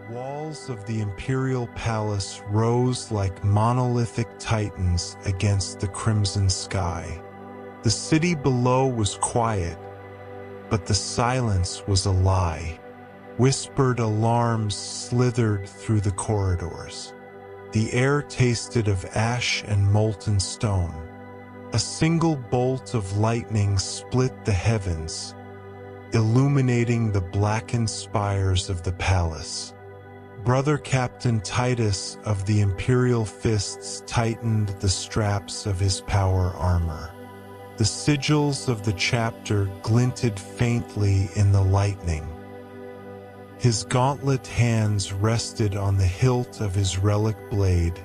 walls of the Imperial Palace rose like monolithic titans against the crimson sky. The city below was quiet, but the silence was a lie. Whispered alarms slithered through the corridors. The air tasted of ash and molten stone. A single bolt of lightning split the heavens, illuminating the blackened spires of the palace. Brother-Captain Titus of the Imperial Fists tightened the straps of his power armor. The sigils of the chapter glinted faintly in the lightning. His gauntlet hands rested on the hilt of his relic blade,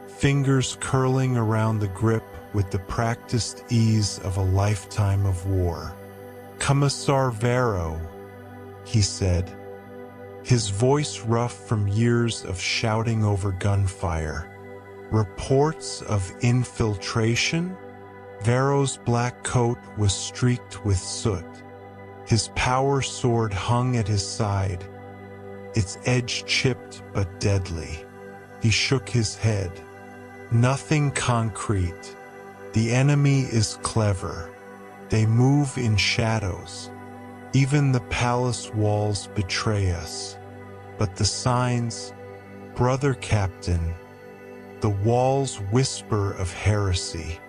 fingers curling around the grip with the practiced ease of a lifetime of war. "Commissar Varro," he said, his voice rough from years of shouting over gunfire. "Reports of infiltration?" Varro's black coat was streaked with soot. His power sword hung at his side, its edge chipped but deadly. He shook his head. "Nothing concrete. The enemy is clever. They move in shadows. Even the palace walls betray us. But the signs, Brother Captain, the walls whisper of heresy."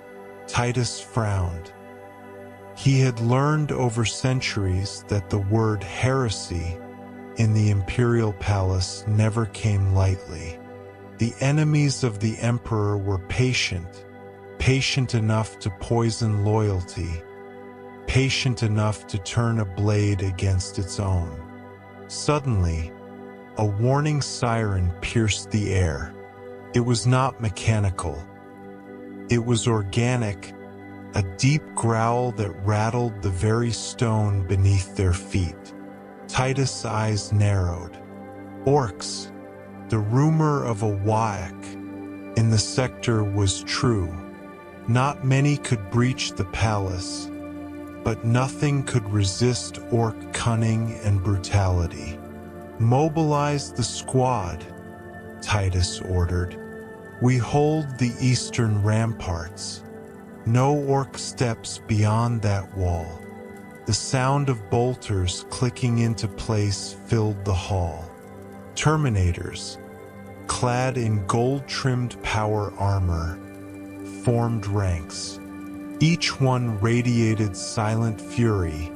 Titus frowned. He had learned over centuries that the word heresy in the Imperial Palace never came lightly. The enemies of the Emperor were patient, patient enough to poison loyalty, patient enough to turn a blade against its own. Suddenly, a warning siren pierced the air. It was not mechanical. It was organic, a deep growl that rattled the very stone beneath their feet. Titus' eyes narrowed. Orks. The rumor of a Waak in the sector was true. Not many could breach the palace, but nothing could resist Ork cunning and brutality. "Mobilize the squad," Titus ordered. "We hold the eastern ramparts. No Ork steps beyond that wall." The sound of bolters clicking into place filled the hall. Terminators, clad in gold-trimmed power armor, formed ranks. Each one radiated silent fury,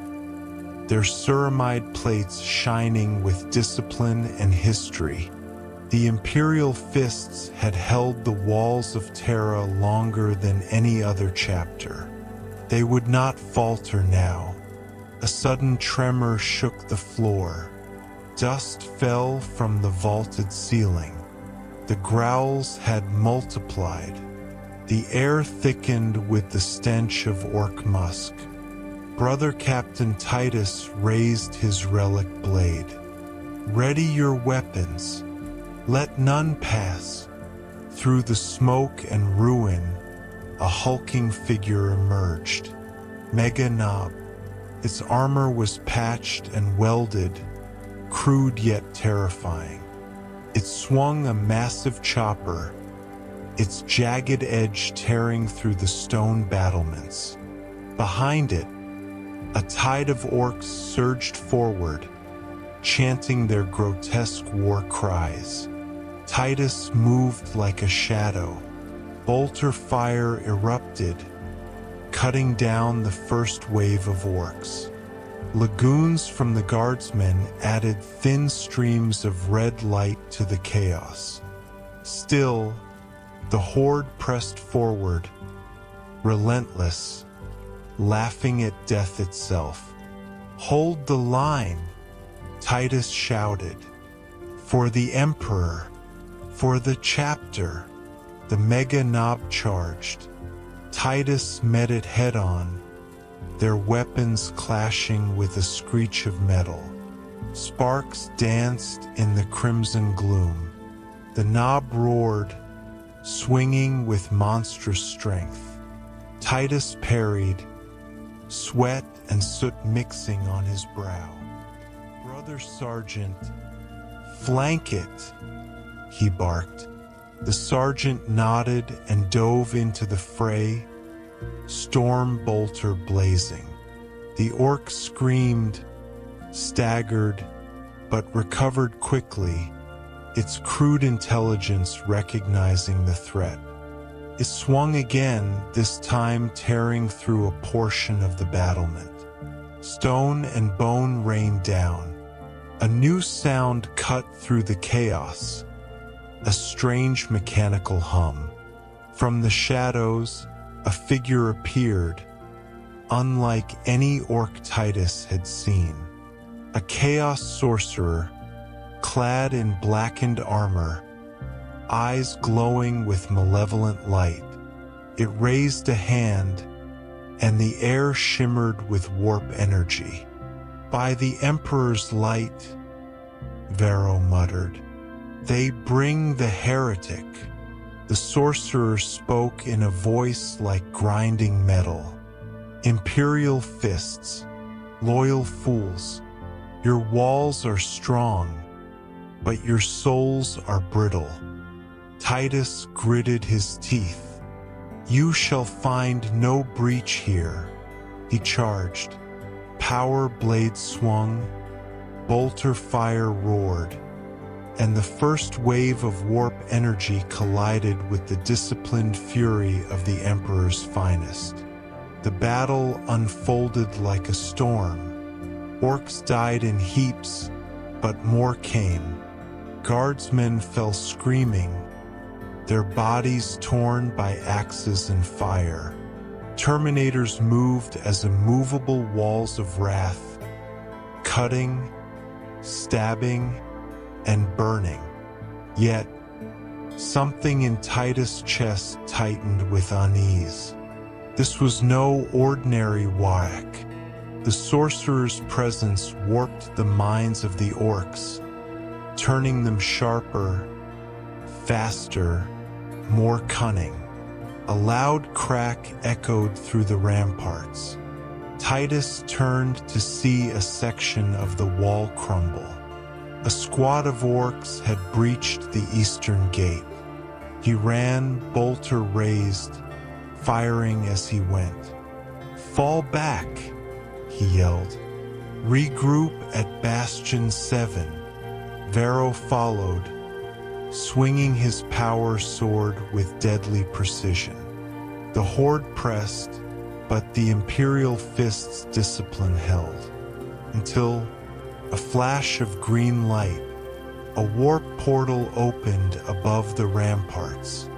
their ceramide plates shining with discipline and history. The Imperial Fists had held the walls of Terra longer than any other chapter. They would not falter now. A sudden tremor shook the floor. Dust fell from the vaulted ceiling. The growls had multiplied. The air thickened with the stench of Ork musk. Brother-Captain Titus raised his relic blade. "Ready your weapons. Let none pass." Through the smoke and ruin, a hulking figure emerged. Mega Nob. Its armor was patched and welded, crude yet terrifying. It swung a massive chopper, its jagged edge tearing through the stone battlements. Behind it, a tide of Orks surged forward, chanting their grotesque war cries. Titus moved like a shadow. Bolter fire erupted, cutting down the first wave of Orks. Lagoons from the guardsmen added thin streams of red light to the chaos. Still, the horde pressed forward, relentless, laughing at death itself. "Hold the line," Titus shouted. "For the Emperor, for the chapter." The Mega Nob charged. Titus met it head-on, their weapons clashing with a screech of metal. Sparks danced in the crimson gloom. The Nob roared, swinging with monstrous strength. Titus parried, sweat and soot mixing on his brow. "Brother Sergeant, "Flank it," he barked. The sergeant nodded and dove into the fray, storm bolter blazing. The orc screamed, staggered, but recovered quickly, its crude intelligence recognizing the threat. It swung again, this time tearing through a portion of the battlement. Stone and bone rained down. A new sound cut through the chaos, a strange mechanical hum. From the shadows, a figure appeared, unlike any orc Titus had seen. A chaos sorcerer, clad in blackened armor, eyes glowing with malevolent light. It raised a hand, and the air shimmered with warp energy. "By the Emperor's light," Vero muttered, "they bring the heretic." The sorcerer spoke in a voice like grinding metal. "Imperial Fists, loyal fools, your walls are strong, but your souls are brittle." Titus gritted his teeth. "You shall find no breach here," he charged. Power blade swung, bolter fire roared, and the first wave of warp energy collided with the disciplined fury of the Emperor's finest. The battle unfolded like a storm. Orcs died in heaps, but more came. Guardsmen fell screaming, their bodies torn by axes and fire. Terminators moved as immovable walls of wrath, cutting, stabbing, and burning. Yet, something in Titus' chest tightened with unease. This was no ordinary whack. The sorcerer's presence warped the minds of the orcs, turning them sharper, faster, more cunning. A loud crack echoed through the ramparts. Titus turned to see a section of the wall crumble. A squad of orcs had breached the eastern gate. He ran, bolter raised, firing as he went. "Fall back," he yelled. "Regroup at Bastion 7. Vero followed, swinging his power sword with deadly precision. The horde pressed, but the Imperial Fists' discipline held, until a flash of green light, a warp portal opened above the ramparts.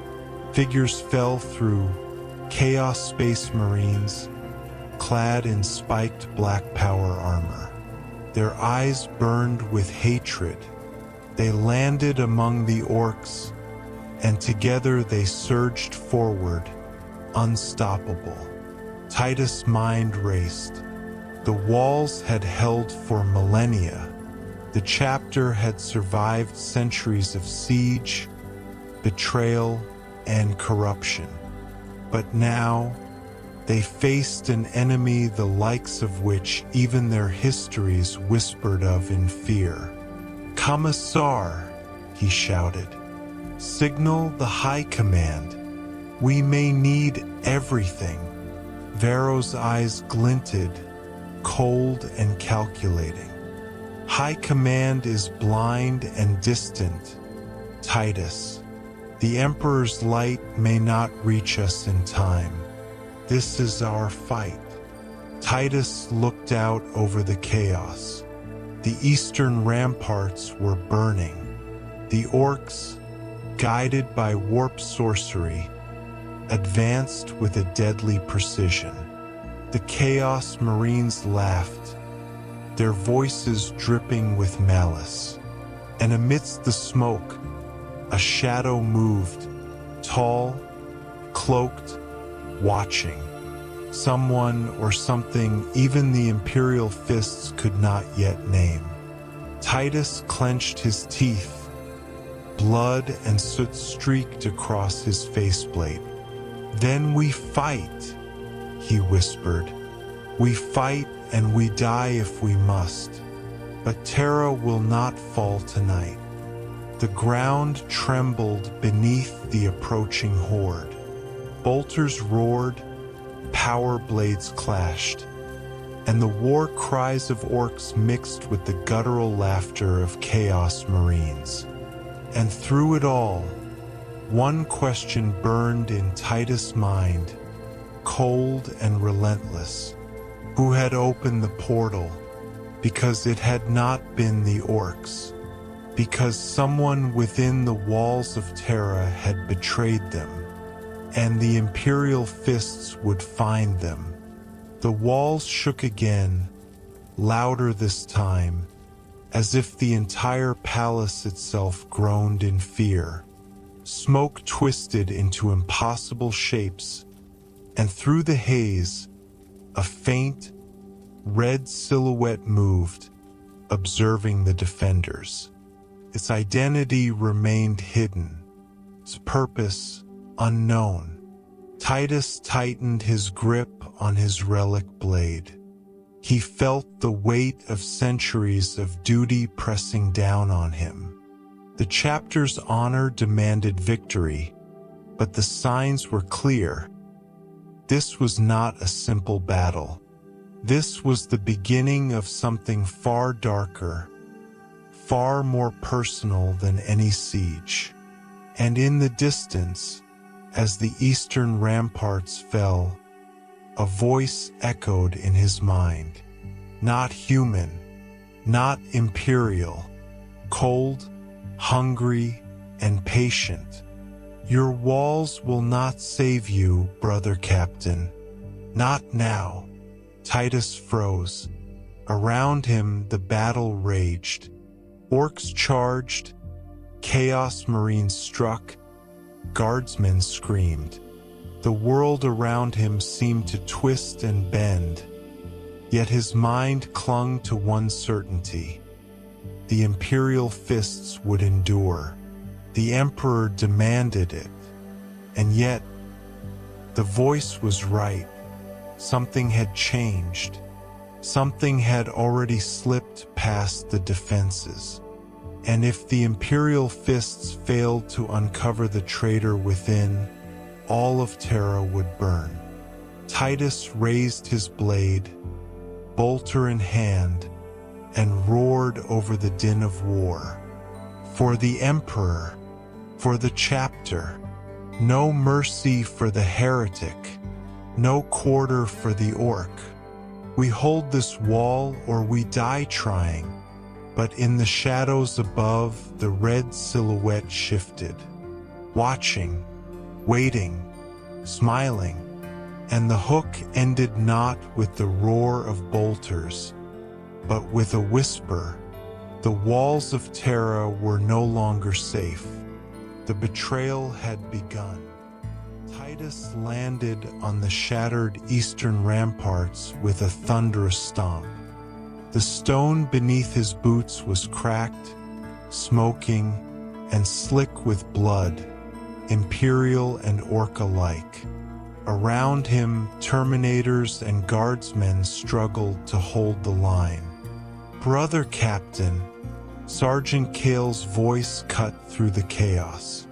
Figures fell through, Chaos spacemarines, clad in spiked black power armor. Their eyes burned with hatred. They landed among the orcs, and together they surged forward, unstoppable. Titus' mind raced. The walls had held for millennia. The chapter had survived centuries of siege, betrayal, and corruption. But now, they faced an enemy the likes of which even their histories whispered of in fear. "Commissar," he shouted, "signal the High Command. We may need everything." Vero's eyes glinted, cold and calculating. "High Command is blind and distant, Titus. The Emperor's light may not reach us in time. This is our fight." Titus looked out over the chaos. The eastern ramparts were burning. The orcs, guided by warp sorcery, advanced with a deadly precision. The Chaos Marines laughed, their voices dripping with malice. And amidst the smoke, a shadow moved, tall, cloaked, watching. Someone or something even the Imperial Fists could not yet name. Titus clenched his teeth. Blood and soot streaked across his faceplate. "Then we fight," he whispered. "We fight and we die if we must. But Terra will not fall tonight." The ground trembled beneath the approaching horde. Bolters roared, power blades clashed, and the war cries of orcs mixed with the guttural laughter of chaos marines. And through it all, one question burned in Titus' mind, cold and relentless. Who had opened the portal? Because it had not been the orcs. Because someone within the walls of Terra had betrayed them, and the Imperial Fists would find them. The walls shook again, louder this time, as if the entire palace itself groaned in fear. Smoke twisted into impossible shapes, and through the haze, a faint, red silhouette moved, observing the defenders. Its identity remained hidden, its purpose unknown. Titus tightened his grip on his relic blade. He felt the weight of centuries of duty pressing down on him. The chapter's honor demanded victory, but the signs were clear. This was not a simple battle. This was the beginning of something far darker, far more personal than any siege. And in the distance, as the eastern ramparts fell, a voice echoed in his mind. Not human, not imperial, cold, hungry, and patient. Your walls will not save you, Brother-Captain. Not now. Titus froze. Around him the battle raged. Orks charged, chaos marines struck, guardsmen screamed. The world around him seemed to twist and bend, yet his mind clung to one certainty. The Imperial Fists would endure. The Emperor demanded it, and yet the voice was right. Something had changed. Something had already slipped past the defenses. And if the Imperial Fists failed to uncover the traitor within, all of Terra would burn. Titus raised his blade, bolter in hand, and roared over the din of war. For the Emperor, for the chapter, no mercy for the heretic, no quarter for the orc. We hold this wall or we die trying. But in the shadows above, the red silhouette shifted, watching, waiting, smiling, and the hook ended not with the roar of bolters, but with a whisper. The walls of Terra were no longer safe. The betrayal had begun. Titus landed on the shattered eastern ramparts with a thunderous stomp. The stone beneath his boots was cracked, smoking, and slick with blood, Imperial and Orc alike. Around him, Terminators and Guardsmen struggled to hold the line. Brother-Captain, Sergeant Kale's voice cut through the chaos.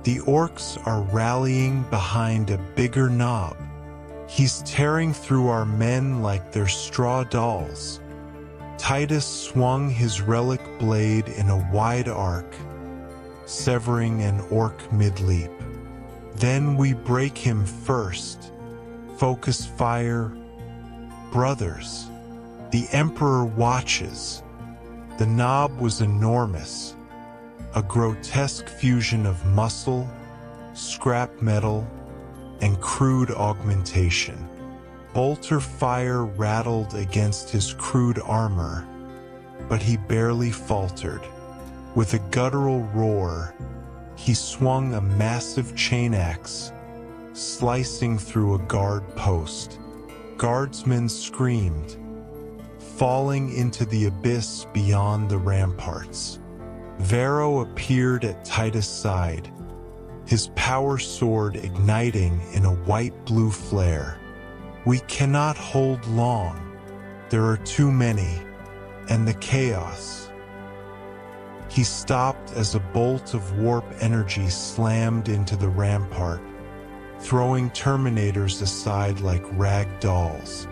The Orcs are rallying behind a bigger knob. He's tearing through our men like they're straw dolls. Titus swung his relic blade in a wide arc, severing an orc mid-leap. Then we break him first. Focus fire. Brothers, the Emperor watches. The knob was enormous, a grotesque fusion of muscle, scrap metal, and crude augmentation. Bolter fire rattled against his crude armor, but he barely faltered. With a guttural roar, he swung a massive chain axe, slicing through a guard post. Guardsmen screamed, falling into the abyss beyond the ramparts. Vero appeared at Titus' side, his power sword igniting in a white-blue flare. We cannot hold long. There are too many, and the chaos. He stopped as a bolt of warp energy slammed into the rampart, throwing Terminators aside like rag dolls.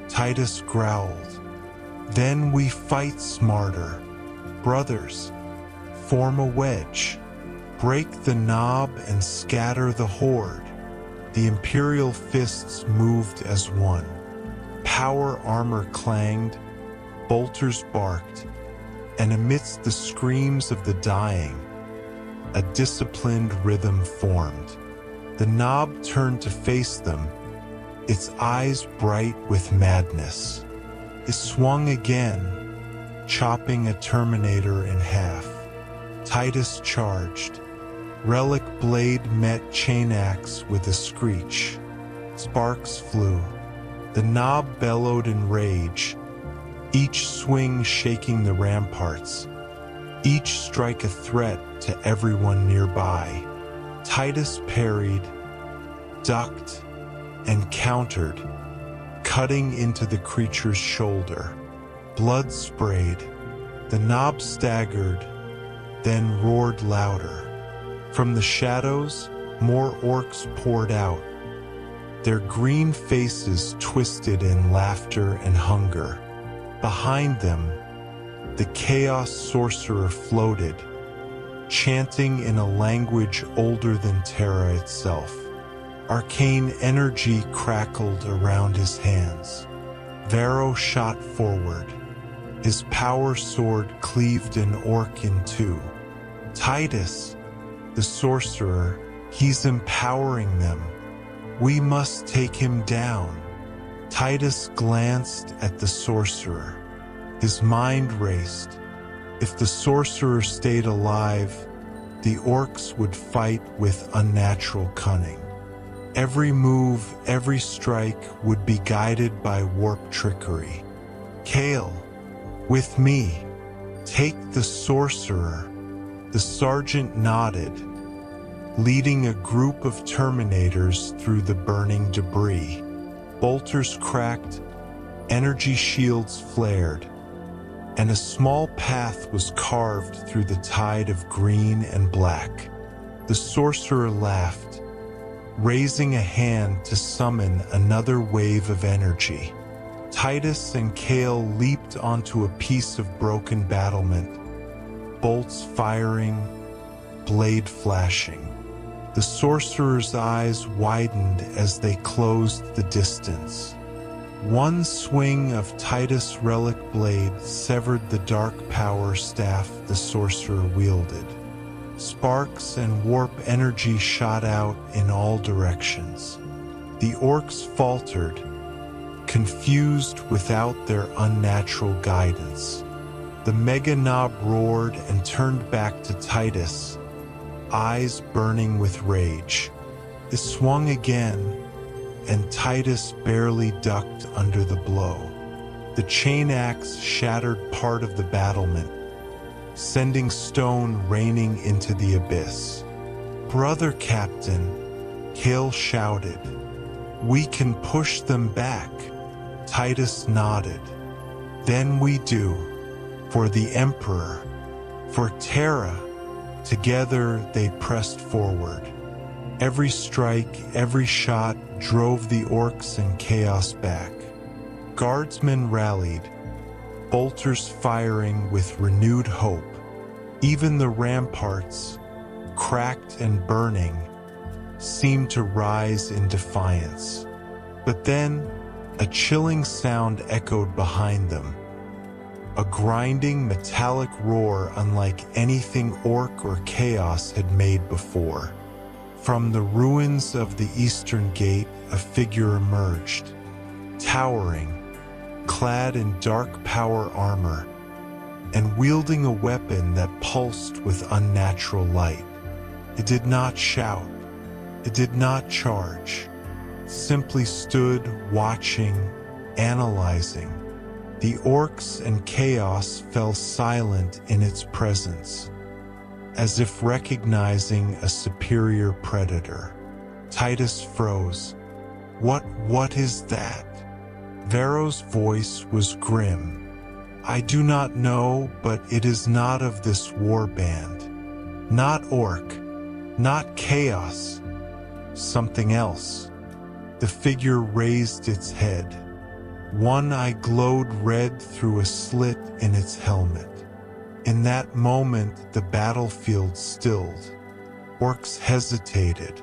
Titus growled, "Then we fight smarter. Brothers, form a wedge. Break the knob and scatter the horde." The Imperial Fists moved as one. Power armor clanged, bolters barked, and amidst the screams of the dying, a disciplined rhythm formed. The knob turned to face them, its eyes bright with madness. It swung again, chopping a Terminator in half. Titus charged. Relic blade met chain axe with a screech. Sparks flew. The knob bellowed in rage, each swing shaking the ramparts, each strike a threat to everyone nearby. Titus parried, ducked, and countered, cutting into the creature's shoulder. Blood sprayed. The knob staggered, then roared louder. From the shadows, more orcs poured out, their green faces twisted in laughter and hunger. Behind them, the Chaos Sorcerer floated, chanting in a language older than Terra itself. Arcane energy crackled around his hands. Varo shot forward. His power sword cleaved an orc in two. Titus, the sorcerer, he's empowering them. We must take him down. Titus glanced at the sorcerer. His mind raced. If the sorcerer stayed alive, the orcs would fight with unnatural cunning. Every move, every strike would be guided by warp trickery. Kale, with me, take the sorcerer. The sergeant nodded, leading a group of Terminators through the burning debris. Bolters cracked, energy shields flared, and a small path was carved through the tide of green and black. The sorcerer laughed, raising a hand to summon another wave of energy. Titus and Kale leaped onto a piece of broken battlement, bolts firing, blade flashing. The sorcerer's eyes widened as they closed the distance. One swing of Titus' relic blade severed the dark power staff the sorcerer wielded. Sparks and warp energy shot out in all directions. The orcs faltered, confused without their unnatural guidance. The mega knob roared and turned back to Titus, eyes burning with rage. It swung again, and Titus barely ducked under the blow. The chain axe shattered part of the battlement, sending stone raining into the abyss. "Brother-Captain," Kale shouted. "We can push them back." Titus nodded. "Then we do. For the Emperor. For Terra." Together they pressed forward. Every strike, every shot drove the orcs and chaos back. Guardsmen rallied, bolters firing with renewed hope. Even the ramparts, cracked and burning, seemed to rise in defiance. But then, a chilling sound echoed behind them. A grinding metallic roar unlike anything orc or chaos had made before. From the ruins of the eastern gate, a figure emerged, towering, clad in dark power armor, and wielding a weapon that pulsed with unnatural light. It did not shout. It did not charge. It simply stood watching, analyzing. The orcs and chaos fell silent in its presence, as if recognizing a superior predator. Titus froze. What is that?" Varo's voice was grim. I do not know, but it is not of this war band. Not Ork, not Chaos, something else. The figure raised its head. One eye glowed red through a slit in its helmet. In that moment, the battlefield stilled. Orks hesitated.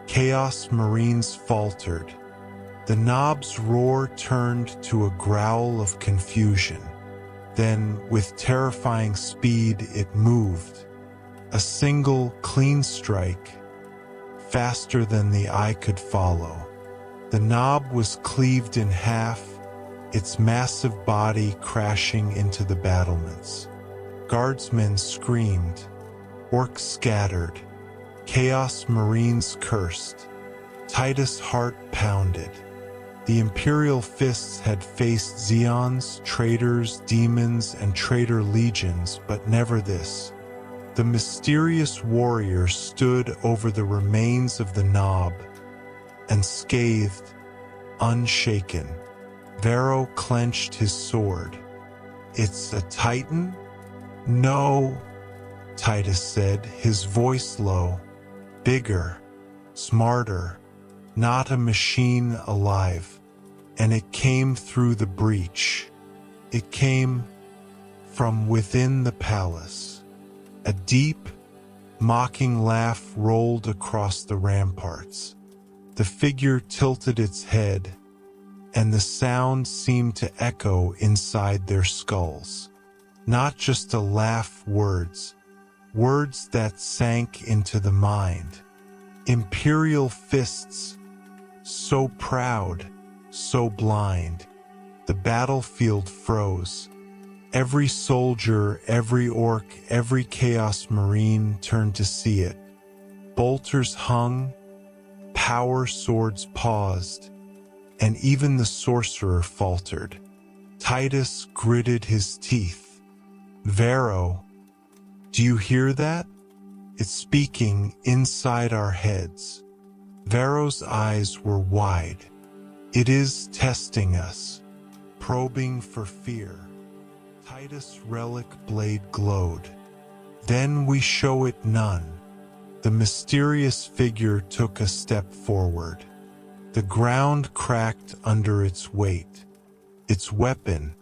Chaos Marines faltered. The knob's roar turned to a growl of confusion. Then, with terrifying speed, it moved. A single, clean strike, faster than the eye could follow. The knob was cleaved in half, its massive body crashing into the battlements. Guardsmen screamed. Orks scattered. Chaos Marines cursed. Titus' heart pounded. The Imperial Fists had faced Zeons, traitors, demons, and traitor legions, but never this. The mysterious warrior stood over the remains of the knob, and scathed, unshaken. Varro clenched his sword. "It's a Titan?" "No," Titus said, his voice low. "Bigger, smarter, not a machine alive." And it came through the breach. It came from within the palace. A deep, mocking laugh rolled across the ramparts. The figure tilted its head, and the sound seemed to echo inside their skulls. Not just a laugh, words that sank into the mind. Imperial Fists, so proud, so blind. The battlefield froze. Every soldier, every Ork, every Chaos Marine turned to see it. Bolters hung, power swords paused, and even the sorcerer faltered. Titus gritted his teeth. "Varro, do you hear that? It's speaking inside our heads." Varro's eyes were wide. "It is testing us, probing for fear." Titus' relic blade glowed. "Then we show it none." The mysterious figure took a step forward. The ground cracked under its weight. Its weapon,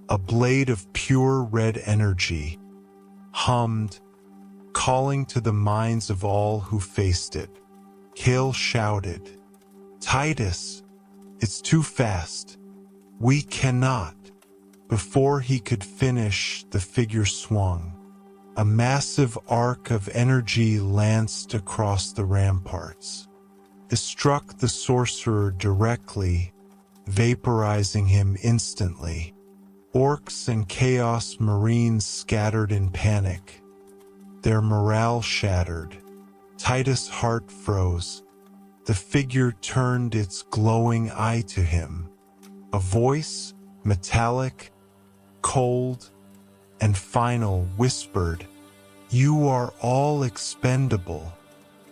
a blade of pure red energy, hummed, calling to the minds of all who faced it. Kale shouted, "Titus, it's too fast. We cannot." Before he could finish, the figure swung. A massive arc of energy lanced across the ramparts. It struck the sorcerer directly, vaporizing him instantly. Orks and Chaos Marines scattered in panic. Their morale shattered. Titus' heart froze. The figure turned its glowing eye to him. A voice, metallic, cold, and final, whispered, "You are all expendable."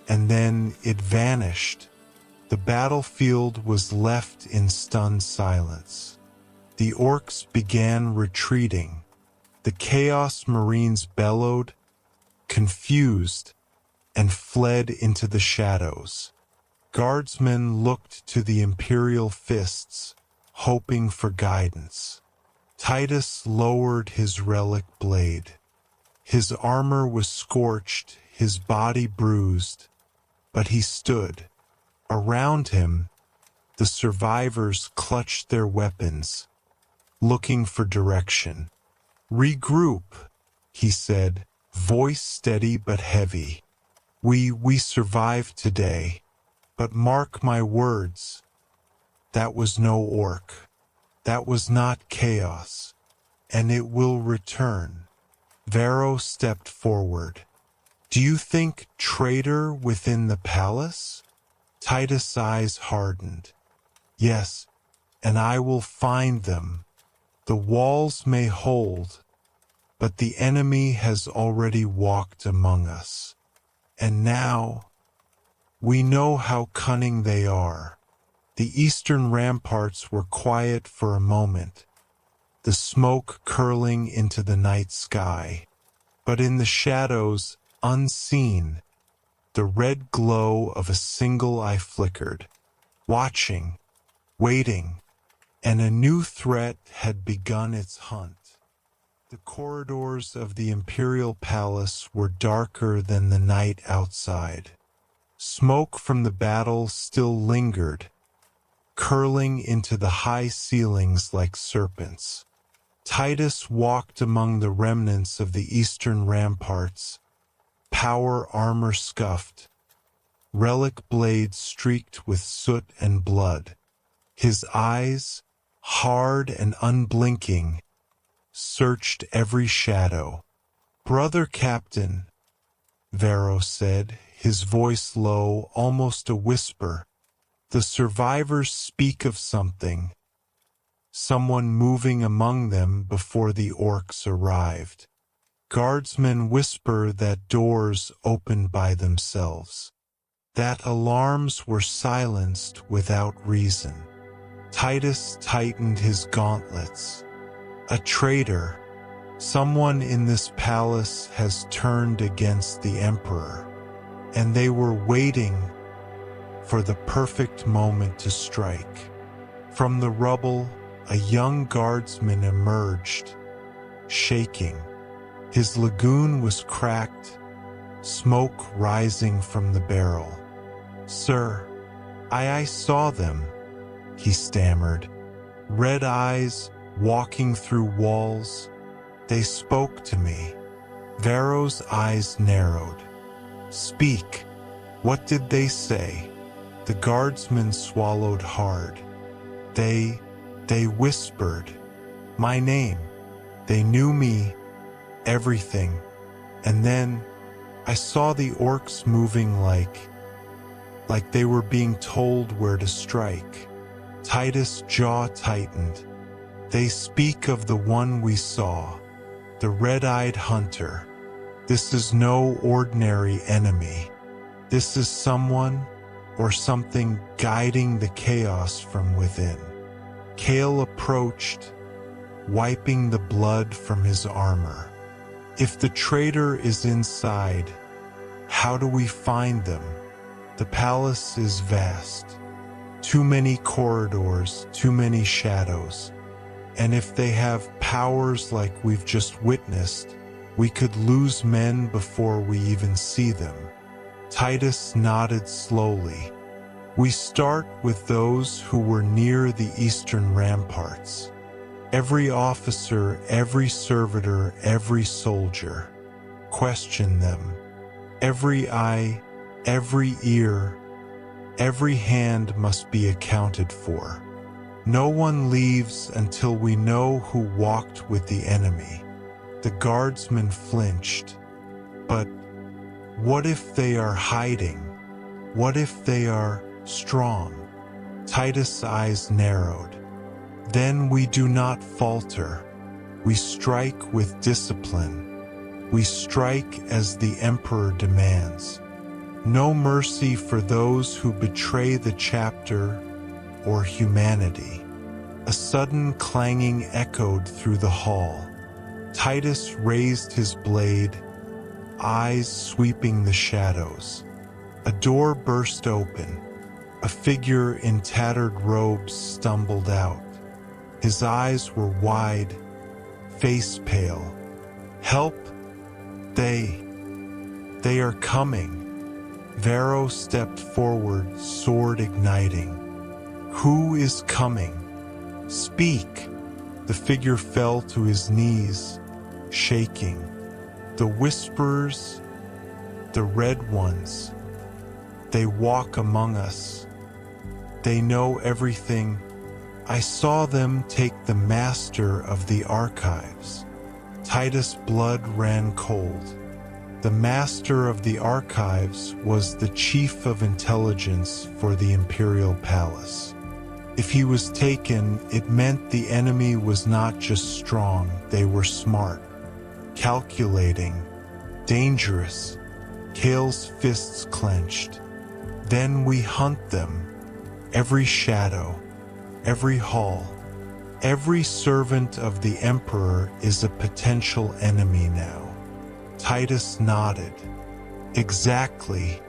And then it vanished. The battlefield was left in stunned silence. The Orks began retreating. The Chaos Marines bellowed, confused, and fled into the shadows. Guardsmen looked to the Imperial Fists, hoping for guidance. Titus lowered his relic blade. His armor was scorched, his body bruised, but he stood. Around him, the survivors clutched their weapons, looking for direction. "Regroup," he said, voice steady but heavy. We survived today, but mark my words, that was no Ork. That was not chaos, and it will return." Varro stepped forward. "Do you think traitor within the palace?" Titus' eyes hardened. "Yes, and I will find them. The walls may hold, but the enemy has already walked among us. And now, we know how cunning they are." The eastern ramparts were quiet for a moment. the smoke curling into the night sky. But in the shadows, unseen, the red glow of a single eye flickered, watching, waiting, and a new threat had begun its hunt. The corridors of the Imperial Palace were darker than the night outside. Smoke from the battle still lingered, curling into the high ceilings like serpents. Titus walked among the remnants of the eastern ramparts, power armor scuffed, relic blades streaked with soot and blood. His eyes, hard and unblinking, searched every shadow. "Brother-Captain," Vero said, his voice low, almost a whisper. "The survivors speak of something, someone moving among them before the Orks arrived. Guardsmen whisper that doors opened by themselves, that alarms were silenced without reason." Titus tightened his gauntlets. "A traitor. Someone in this palace has turned against the Emperor, and they were waiting for the perfect moment to strike." From the rubble, a young guardsman emerged, shaking. His lagoon was cracked, smoke rising from the barrel. "Sir, I saw them," he stammered. "Red eyes, walking through walls. They spoke to me." Vero's eyes narrowed. "Speak. What did they say?" The guardsman swallowed hard. They whispered my name. They knew me, everything. And then I saw the Orks moving like they were being told where to strike." Titus' jaw tightened. "They speak of the one we saw, the red-eyed hunter. This is no ordinary enemy. This is someone or something guiding the chaos from within." Kale approached, wiping the blood from his armor. "If the traitor is inside, how do we find them? The palace is vast. Too many corridors, too many shadows. And if they have powers like we've just witnessed, we could lose men before we even see them." Titus nodded slowly. "We start with those who were near the eastern ramparts. Every officer, every servitor, every soldier. Question them. Every eye, every ear, every hand must be accounted for. No one leaves until we know who walked with the enemy." The guardsman flinched. "But what if they are hiding? What if they are strong?" Titus' eyes narrowed. "Then we do not falter. We strike with discipline. We strike as the Emperor demands. No mercy for those who betray the chapter or humanity." A sudden clanging echoed through the hall. Titus raised his blade, eyes sweeping the shadows. A door burst open. A figure in tattered robes stumbled out. His eyes were wide, face pale. "Help! They are coming." Vero stepped forward, sword igniting. "Who is coming? Speak!" The figure fell to his knees, shaking. "The whisperers, the red ones, they walk among us. They know everything. I saw them take the master of the archives." Titus' blood ran cold. The master of the archives was the chief of intelligence for the Imperial Palace. If he was taken, it meant the enemy was not just strong, they were smart, calculating, dangerous. Kale's fists clenched. "Then we hunt them. Every shadow, every hall, Every servant of the Emperor is a potential enemy now. Titus nodded. Exactly.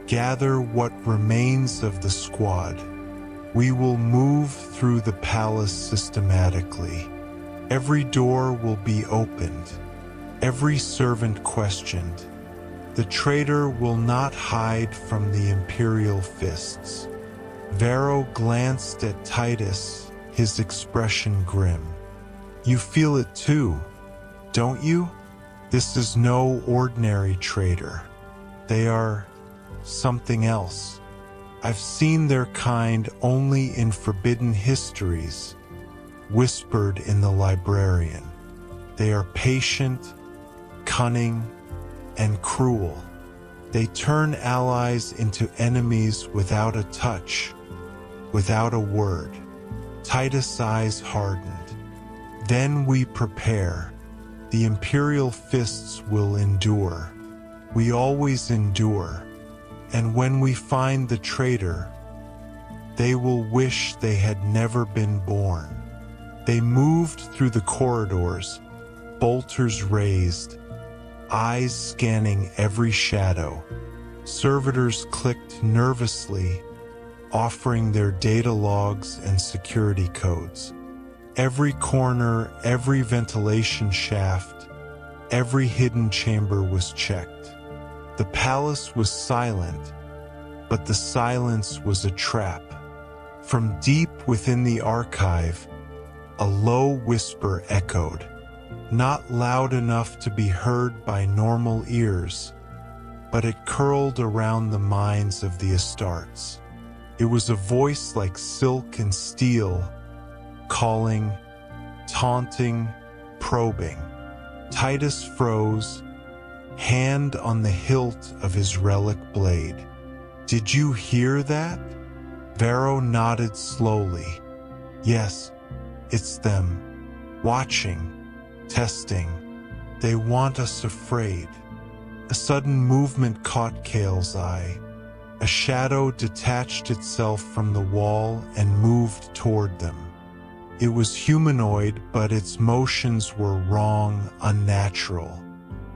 Gather what remains of the squad. We will move through the palace systematically. Every door will be opened. Every servant questioned. The traitor will not hide from the Imperial Fists. Varro glanced at Titus, his expression grim. You feel it too, don't you? This is no ordinary traitor. They are something else. I've seen their kind only in forbidden histories, whispered in the librarian. They are patient, cunning, and cruel. They turn allies into enemies without a touch, without a word. Titus' eyes hardened. Then we prepare. The Imperial Fists will endure. We always endure. And when we find the traitor, they will wish they had never been born. They moved through the corridors, bolters raised, eyes scanning every shadow. Servitors clicked nervously, offering their data logs and security codes. Every corner, every ventilation shaft, every hidden chamber was checked. The palace was silent, but the silence was a trap. From deep within the archive, a low whisper echoed, not loud enough to be heard by normal ears, but it curled around the minds of the Astartes. It was a voice like silk and steel, calling, taunting, probing. Titus froze, hand on the hilt of his relic blade. Did you hear that? Varro nodded slowly. Yes, it's them. Watching, testing. They want us afraid. A sudden movement caught Kale's eye. A shadow detached itself from the wall and moved toward them. It was humanoid, but its motions were wrong, unnatural.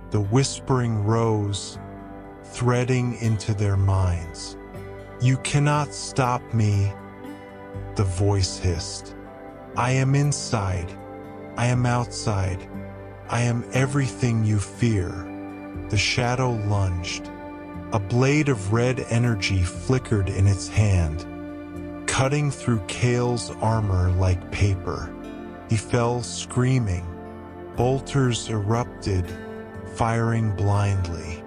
The whispering rose, threading into their minds. You cannot stop me, the voice hissed. I am inside. I am outside. I am everything you fear. The shadow lunged. A blade of red energy flickered in its hand, cutting through Kale's armor like paper. He fell screaming. Bolters erupted, firing blindly.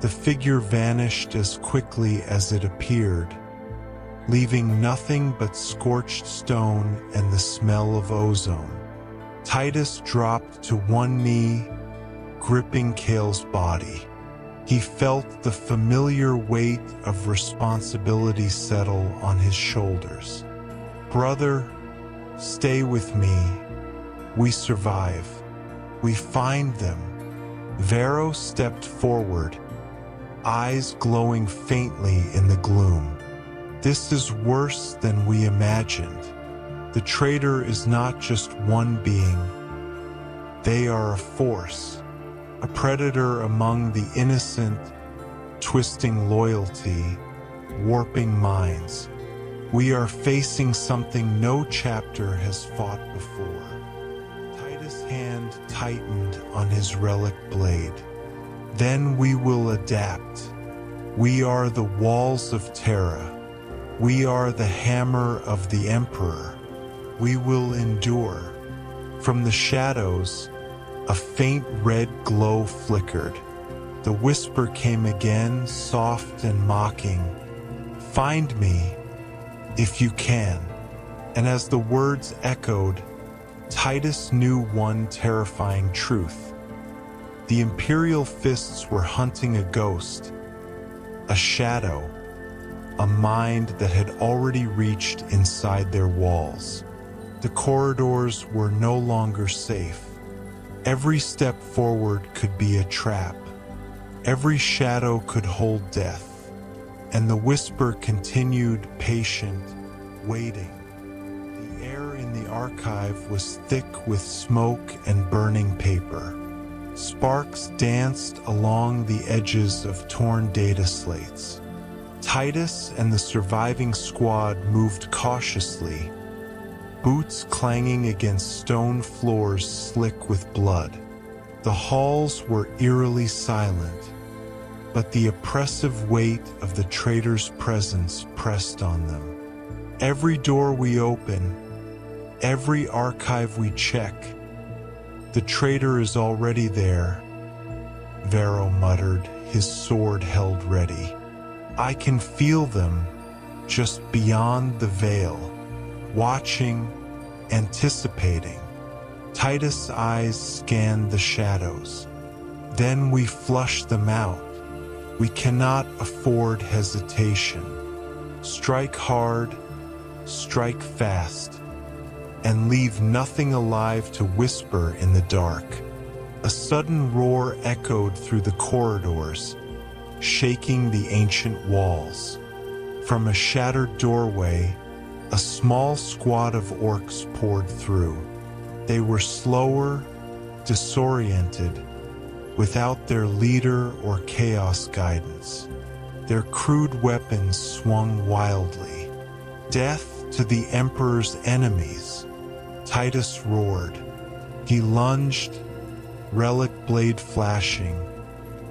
The figure vanished as quickly as it appeared, leaving nothing but scorched stone and the smell of ozone. Titus dropped to one knee, gripping Kale's body. He felt the familiar weight of responsibility settle on his shoulders. Brother, stay with me. We survive. We find them. Varro stepped forward, eyes glowing faintly in the gloom. This is worse than we imagined. The traitor is not just one being. They are a force, a predator among the innocent, twisting loyalty, warping minds. We are facing something no chapter has fought before. Titus' hand tightened on his relic blade. Then we will adapt. We are the walls of Terra. We are the hammer of the Emperor. We will endure. From the shadows, a faint red glow flickered. The whisper came again, soft and mocking. Find me, if you can. And as the words echoed, Titus knew one terrifying truth. The Imperial Fists were hunting a ghost, a shadow, a mind that had already reached inside their walls. The corridors were no longer safe. Every step forward could be a trap. Every shadow could hold death. And the whisper continued, patient, waiting. The air in the archive was thick with smoke and burning paper. Sparks danced along the edges of torn data slates. Titus and the surviving squad moved cautiously, boots clanging against stone floors slick with blood. The halls were eerily silent, but the oppressive weight of the traitor's presence pressed on them. Every door we open, every archive we check, the traitor is already there, Vero muttered, his sword held ready. I can feel them, just beyond the veil, watching, anticipating. Titus' eyes scanned the shadows. Then we flush them out. We cannot afford hesitation. Strike hard, strike fast, and leave nothing alive to whisper in the dark. A sudden roar echoed through the corridors, shaking the ancient walls. From a shattered doorway, a small squad of orcs poured through. They were slower, disoriented, without their leader or chaos guidance. Their crude weapons swung wildly. Death to the Emperor's enemies, Titus roared. He lunged, relic blade flashing,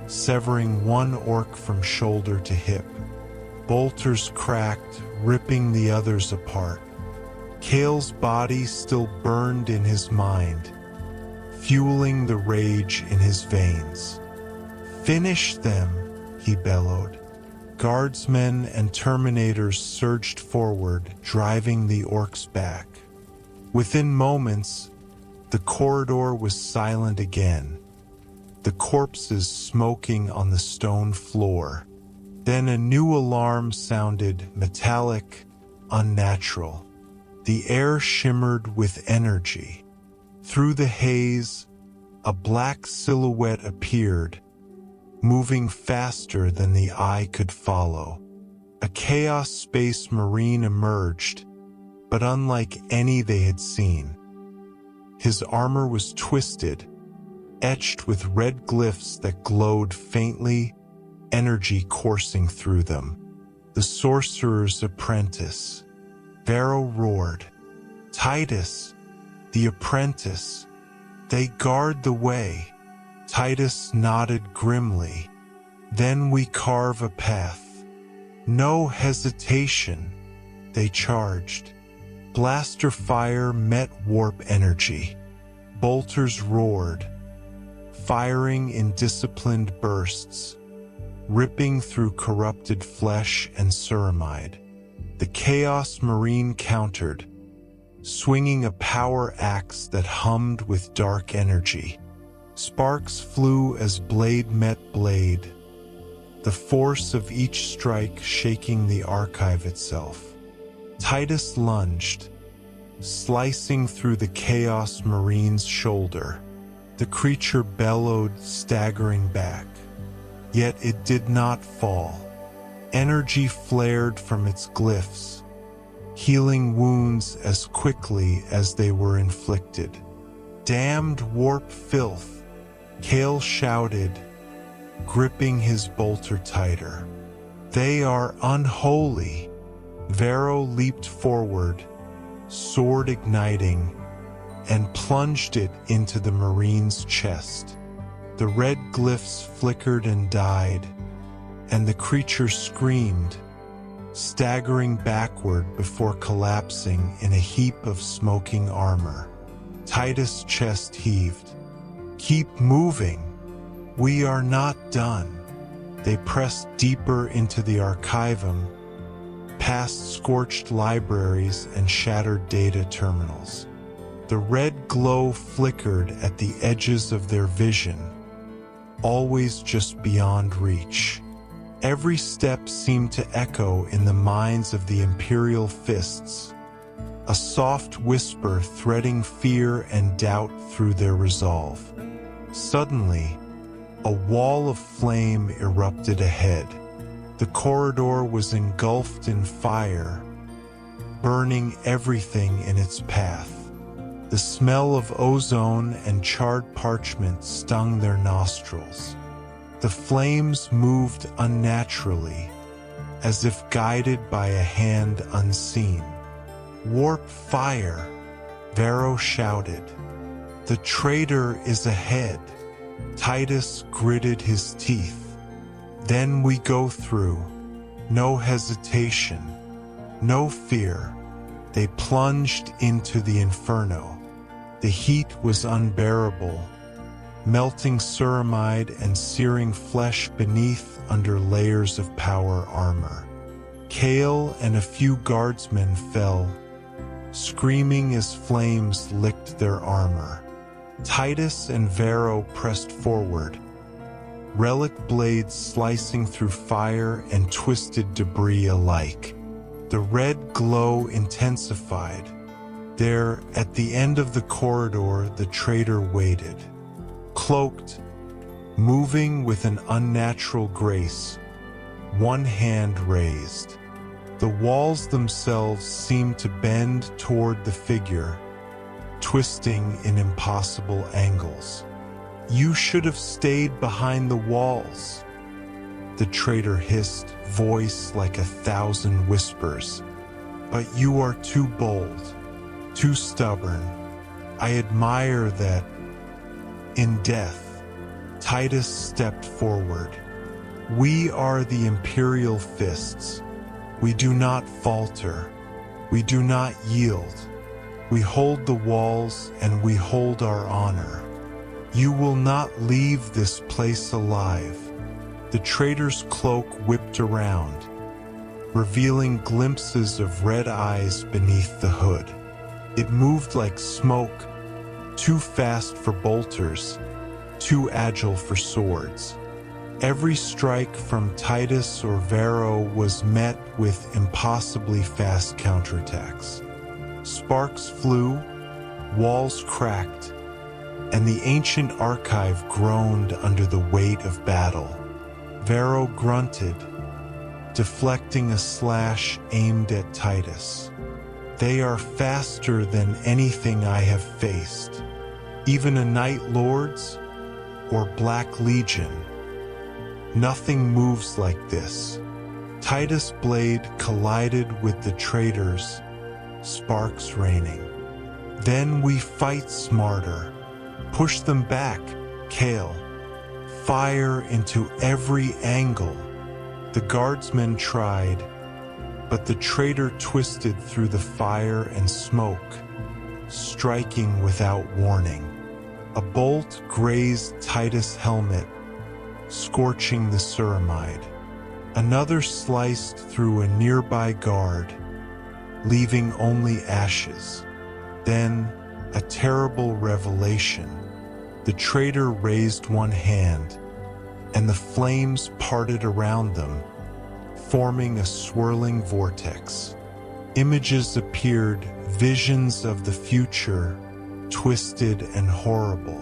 severing one orc from shoulder to hip. Bolters cracked, ripping the others apart. Kale's body still burned in his mind, fueling the rage in his veins. Finish them, he bellowed. Guardsmen and Terminators surged forward, driving the orcs back. Within moments, the corridor was silent again, the corpses smoking on the stone floor. Then a new alarm sounded, metallic, unnatural. The air shimmered with energy. Through the haze, a black silhouette appeared, moving faster than the eye could follow. A Chaos Space Marine emerged, but unlike any they had seen. His armor was twisted, etched with red glyphs that glowed faintly, energy coursing through them. The Sorcerer's Apprentice. Vero roared. Titus, the apprentice. They guard the way. Titus nodded grimly. Then we carve a path. No hesitation, they charged. Blaster fire met warp energy. Bolters roared, firing in disciplined bursts, ripping through corrupted flesh and ceramide. The Chaos Marine countered, swinging a power axe that hummed with dark energy. Sparks flew as blade met blade, the force of each strike shaking the archive itself. Titus lunged, slicing through the Chaos Marine's shoulder. The creature bellowed, staggering back. Yet it did not fall. Energy flared from its glyphs, healing wounds as quickly as they were inflicted. Damned warp filth, Kale shouted, gripping his bolter tighter. They are unholy. Vero leaped forward, sword igniting, and plunged it into the Marine's chest. The red glyphs flickered and died, and the creature screamed, staggering backward before collapsing in a heap of smoking armor. Titus' chest heaved. Keep moving. We are not done. They pressed deeper into the archivum, past scorched libraries and shattered data terminals. The red glow flickered at the edges of their vision, always just beyond reach. Every step seemed to echo in the minds of the Imperial Fists, a soft whisper threading fear and doubt through their resolve. Suddenly, a wall of flame erupted ahead. The corridor was engulfed in fire, burning everything in its path. The smell of ozone and charred parchment stung their nostrils. The flames moved unnaturally, as if guided by a hand unseen. "Warp fire," Varro shouted. "The traitor is ahead." Titus gritted his teeth. "Then we go through. No hesitation. No fear." They plunged into the inferno. The heat was unbearable, melting ceramide and searing flesh beneath under layers of power armor. Kale and a few guardsmen fell, screaming as flames licked their armor. Titus and Varro pressed forward, relic blades slicing through fire and twisted debris alike. The red glow intensified. There, at the end of the corridor, the traitor waited, cloaked, moving with an unnatural grace, one hand raised. The walls themselves seemed to bend toward the figure, twisting in impossible angles. "You should have stayed behind the walls," the traitor hissed, voice like 1,000 whispers. "But you are too bold, too stubborn. I admire that." In death, Titus stepped forward. "We are the Imperial Fists. We do not falter. We do not yield. We hold the walls and we hold our honor. You will not leave this place alive." The traitor's cloak whipped around, revealing glimpses of red eyes beneath the hood. It moved like smoke, too fast for bolters, too agile for swords. Every strike from Titus or Varro was met with impossibly fast counterattacks. Sparks flew, walls cracked, and the ancient archive groaned under the weight of battle. Varro grunted, deflecting a slash aimed at Titus. "They are faster than anything I have faced, even a Night Lord's or Black Legion. Nothing moves like this." Titus' blade collided with the traitor's, sparks raining. "Then we fight smarter. Push them back, Kale. Fire into every angle." The guardsmen tried, but the traitor twisted through the fire and smoke, striking without warning. A bolt grazed Titus' helmet, scorching the ceramide. Another sliced through a nearby guard, leaving only ashes. Then, a terrible revelation. The traitor raised one hand, and the flames parted around them, forming a swirling vortex. Images appeared, visions of the future, twisted and horrible.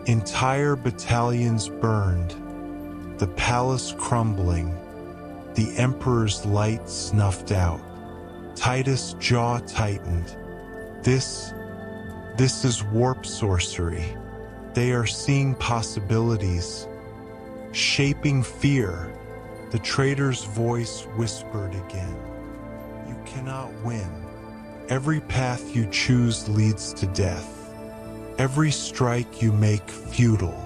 Entire battalions burned, the palace crumbling, the Emperor's light snuffed out. Titus' jaw tightened. This is warp sorcery. They are seeing possibilities, shaping fear." The traitor's voice whispered again. "You cannot win. Every path you choose leads to death. Every strike you make futile."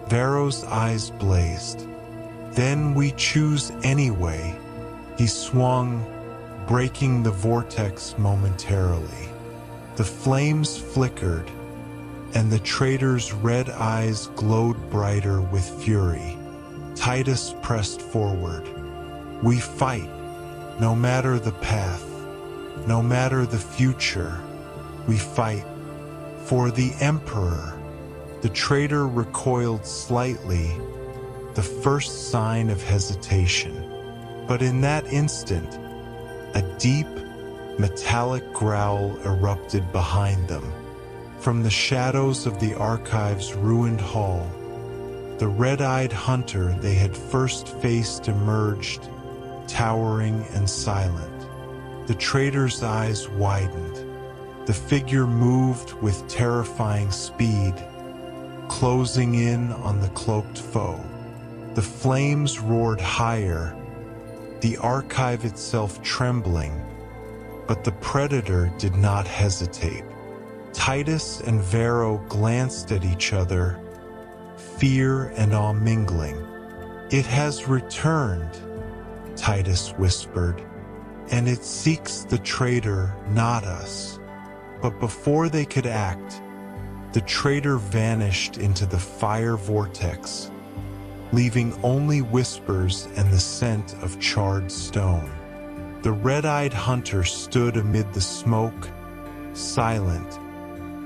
Varro's eyes blazed. "Then we choose anyway." He swung, breaking the vortex momentarily. The flames flickered, and the traitor's red eyes glowed brighter with fury. Titus pressed forward. "We fight, no matter the path, no matter the future. We fight for the Emperor." The traitor recoiled slightly, the first sign of hesitation. But in that instant, a deep, metallic growl erupted behind them. From the shadows of the archive's ruined hall, the red-eyed hunter they had first faced emerged, towering and silent. The traitor's eyes widened, The figure moved with terrifying speed, closing in on the cloaked foe. The flames roared higher, the archive itself trembling, but the predator did not hesitate. Titus and Vero glanced at each other, fear and awe mingling. "It has returned," Titus whispered, "and it seeks the traitor, not us." But before they could act, the traitor vanished into the fire vortex, leaving only whispers and the scent of charred stone. The red-eyed hunter stood amid the smoke, silent,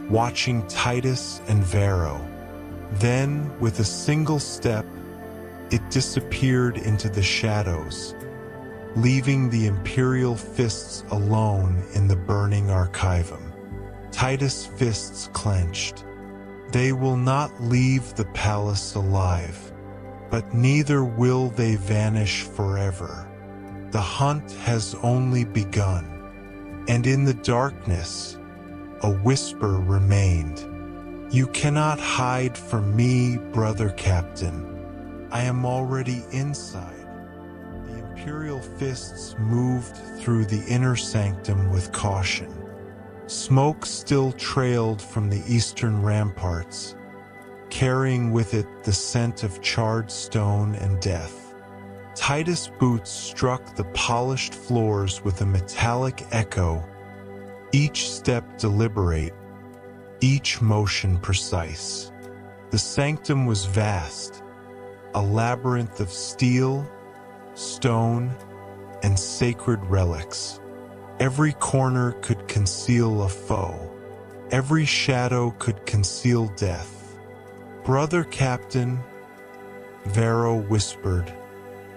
watching Titus and Vero. Then, with a single step, it disappeared into the shadows, leaving the Imperial Fists alone in the burning archivum. Titus' fists clenched. They will not leave the palace alive, but neither will they vanish forever. The hunt has only begun, and in the darkness, a whisper remained. "You cannot hide from me, Brother-Captain. I am already inside." The Imperial Fists moved through the inner sanctum with caution. Smoke still trailed from the eastern ramparts, carrying with it the scent of charred stone and death. Titus' boots struck the polished floors with a metallic echo, each step deliberate, each motion precise. The sanctum was vast, a labyrinth of steel, stone, and sacred relics. Every corner could conceal a foe. Every shadow could conceal death. "Brother-Captain," Vero whispered,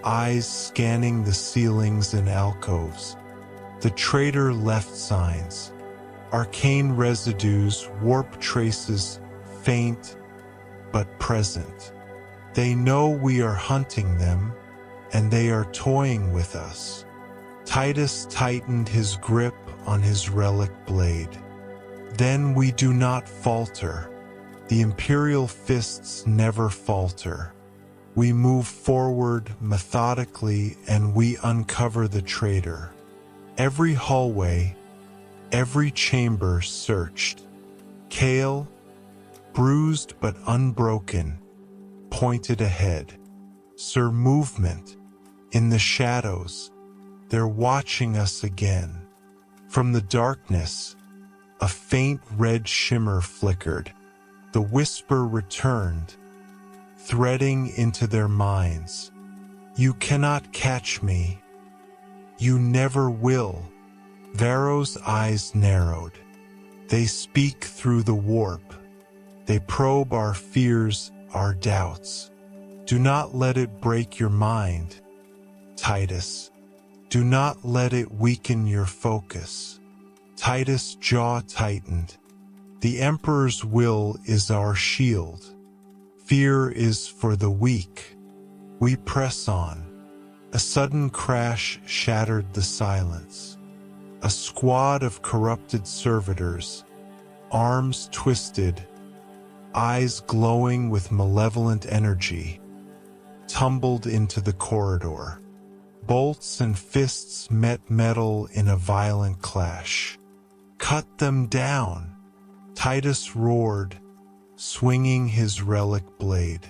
eyes scanning the ceilings and alcoves. The traitor left signs, arcane residues, warp traces, faint but present. They know we are hunting them, and they are toying with us. Titus tightened his grip on his relic blade. "Then we do not falter. The Imperial Fists never falter. We move forward methodically and we uncover the traitor." Every hallway, every chamber searched. Kale, bruised but unbroken, pointed ahead. "Sir, movement. In the shadows. They're watching us again." From the darkness, a faint red shimmer flickered. The whisper returned, threading into their minds. "You cannot catch me. You never will." Vero's eyes narrowed. "They speak through the warp. They probe our fears, our doubts. Do not let it break your mind, Titus. Do not let it weaken your focus." Titus' jaw tightened. "The Emperor's will is our shield. Fear is for the weak. We press on." A sudden crash shattered the silence. A squad of corrupted servitors, arms twisted, eyes glowing with malevolent energy, tumbled into the corridor. Bolts and fists met metal in a violent clash. "Cut them down!" Titus roared, swinging his relic blade.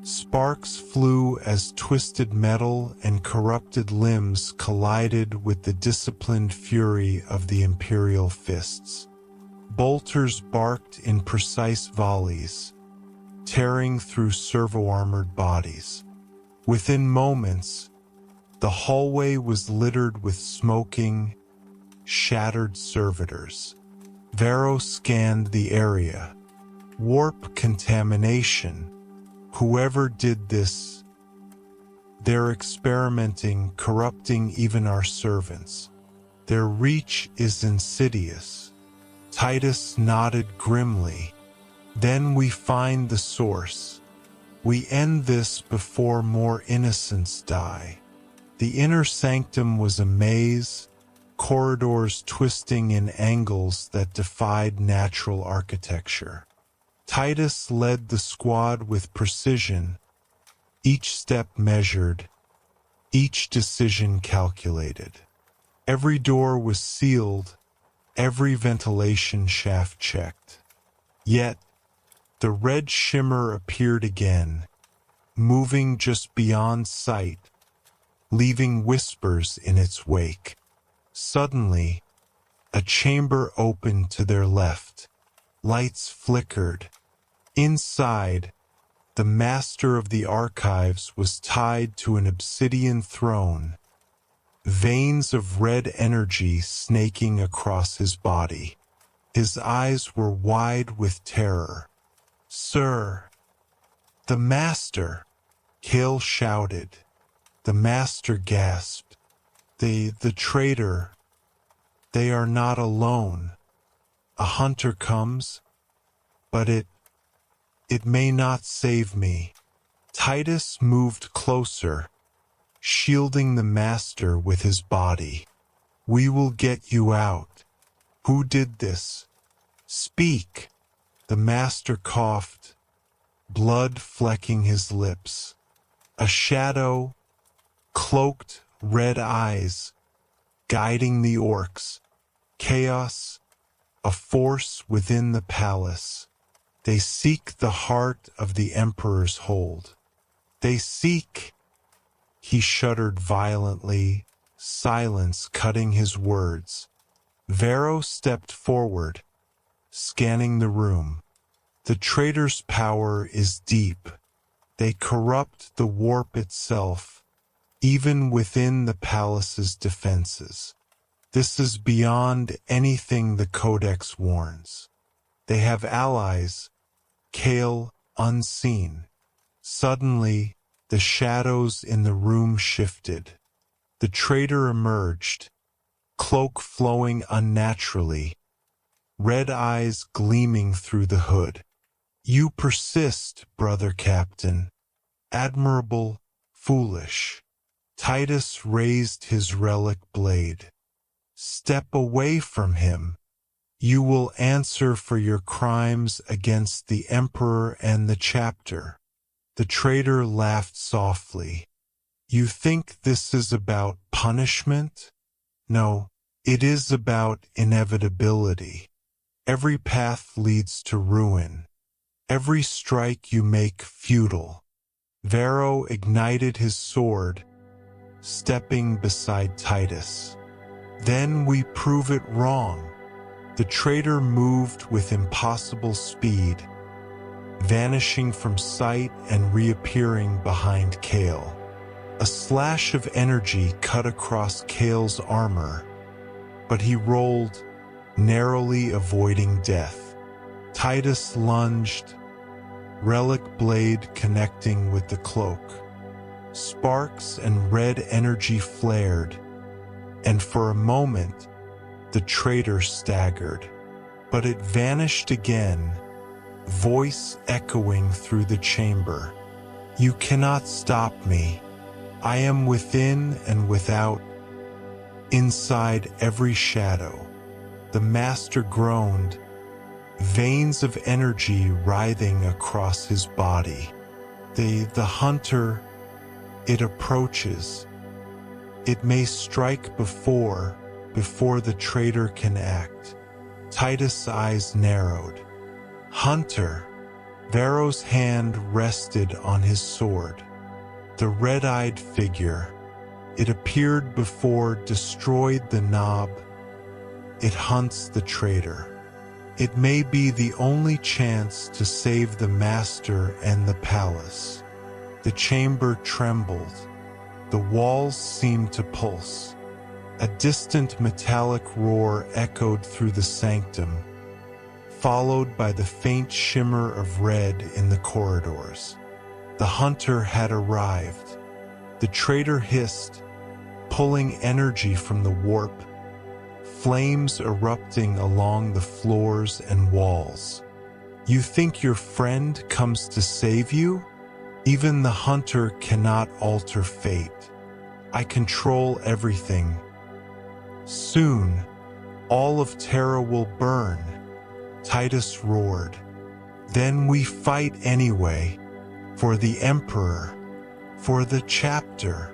Sparks flew as twisted metal and corrupted limbs collided with the disciplined fury of the Imperial Fists. Bolters barked in precise volleys, tearing through servo-armored bodies. Within moments, the hallway was littered with smoking, shattered servitors. Vero scanned the area. Warp contamination. Whoever did this, they're experimenting, corrupting even our servants. Their reach is insidious. Titus nodded grimly. "Then we find the source. We end this before more innocents die." The inner sanctum was a maze, corridors twisting in angles that defied natural architecture. Titus led the squad with precision, each step measured, each decision calculated. Every door was sealed, every ventilation shaft checked. Yet, the red shimmer appeared again, moving just beyond sight, leaving whispers in its wake. Suddenly, a chamber opened to their left. Lights flickered. Inside, the master of the archives was tied to an obsidian throne, veins of red energy snaking across his body. His eyes were wide with terror. "Sir!" "The master!" Cale shouted. The master gasped. The traitor. They are not alone. A hunter comes, but it may not save me. Titus moved closer, shielding the master with his body. "We will get you out. Who did this? Speak!" The master coughed, blood flecking his lips. A shadow, cloaked red eyes, guiding the Orks. Chaos, a force within the palace. They seek the heart of the Emperor's hold. They seek... He shuddered violently, silence cutting his words. Vero stepped forward, scanning the room. The traitor's power is deep. They corrupt the warp itself, even within the palace's defenses. This is beyond anything the Codex warns. They have allies, Cale unseen. Suddenly, the shadows in the room shifted. The traitor emerged, cloak flowing unnaturally, red eyes gleaming through the hood. "You persist, Brother-Captain. Admirable, foolish." Titus raised his relic blade. "Step away from him. You will answer for your crimes against the Emperor and the chapter." The traitor laughed softly. "You think this is about punishment? No, it is about inevitability. Every path leads to ruin. Every strike you make futile." Vero ignited his sword, stepping beside Titus. "Then we prove it wrong." The traitor moved with impossible speed, vanishing from sight and reappearing behind Cale. A slash of energy cut across Cale's armor, but he rolled, narrowly avoiding death. Titus lunged, relic blade connecting with the cloak. Sparks and red energy flared, and for a moment, the traitor staggered. But it vanished again, voice echoing through the chamber. "You cannot stop me. I am within and without, inside every shadow." The master groaned, veins of energy writhing across his body. The hunter, it approaches. It may strike before the traitor can act. Titus' eyes narrowed. "Hunter!" Vero's hand rested on his sword. The red-eyed figure, it appeared before, destroyed the knob. It hunts the traitor. It may be the only chance to save the master and the palace. The chamber trembled. The walls seemed to pulse. A distant metallic roar echoed through the sanctum, followed by the faint shimmer of red in the corridors. The hunter had arrived. The traitor hissed, pulling energy from the warp, flames erupting along the floors and walls. "You think your friend comes to save you? Even the hunter cannot alter fate. I control everything. Soon, all of Terra will burn, Titus roared. Then we fight anyway, for the Emperor, for the chapter.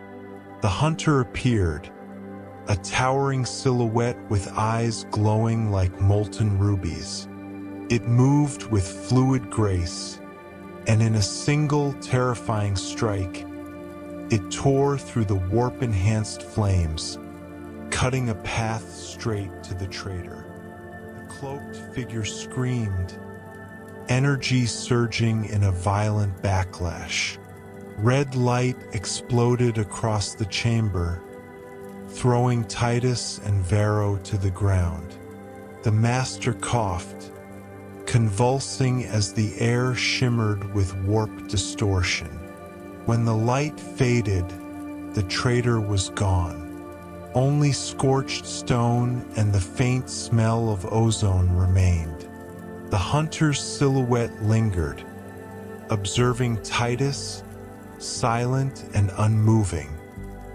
The hunter appeared, a towering silhouette with eyes glowing like molten rubies. It moved with fluid grace, and in a single terrifying strike, it tore through the warp-enhanced flames, cutting a path straight to the traitor. The cloaked figure screamed, energy surging in a violent backlash. Red light exploded across the chamber, throwing Titus and Vero to the ground. The master coughed, convulsing as the air shimmered with warp distortion. When the light faded, the traitor was gone. Only scorched stone and the faint smell of ozone remained. The hunter's silhouette lingered, observing Titus, silent and unmoving.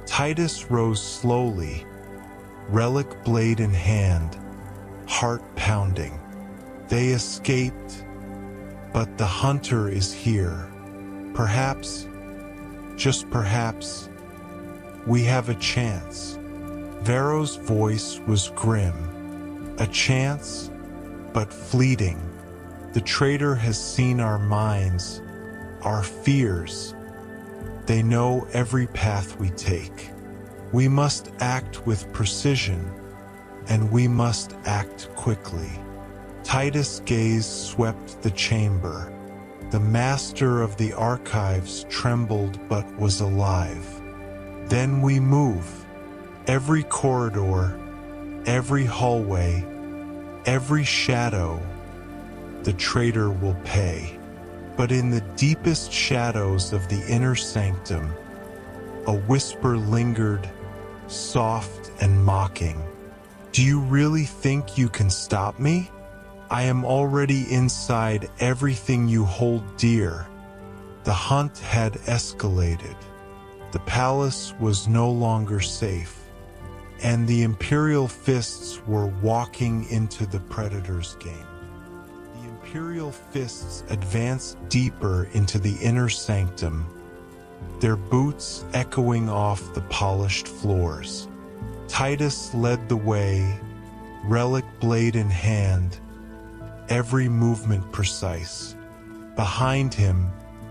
Titus rose slowly, relic blade in hand, heart pounding. They escaped, but the hunter is here. Perhaps, just perhaps, we have a chance. Vero's voice was grim. A chance, but fleeting. The traitor has seen our minds, our fears. They know every path we take. We must act with precision, and we must act quickly. Titus' gaze swept the chamber. The master of the archives trembled but was alive. Then we move. Every corridor, every hallway, every shadow, the traitor will pay. But in the deepest shadows of the inner sanctum, a whisper lingered, soft and mocking. Do you really think you can stop me? I am already inside everything you hold dear. The hunt had escalated. The palace was no longer safe, and the Imperial Fists were walking into the Predator's game. The Imperial Fists advanced deeper into the inner sanctum, their boots echoing off the polished floors. Titus led the way, relic blade in hand, every movement precise. Behind him,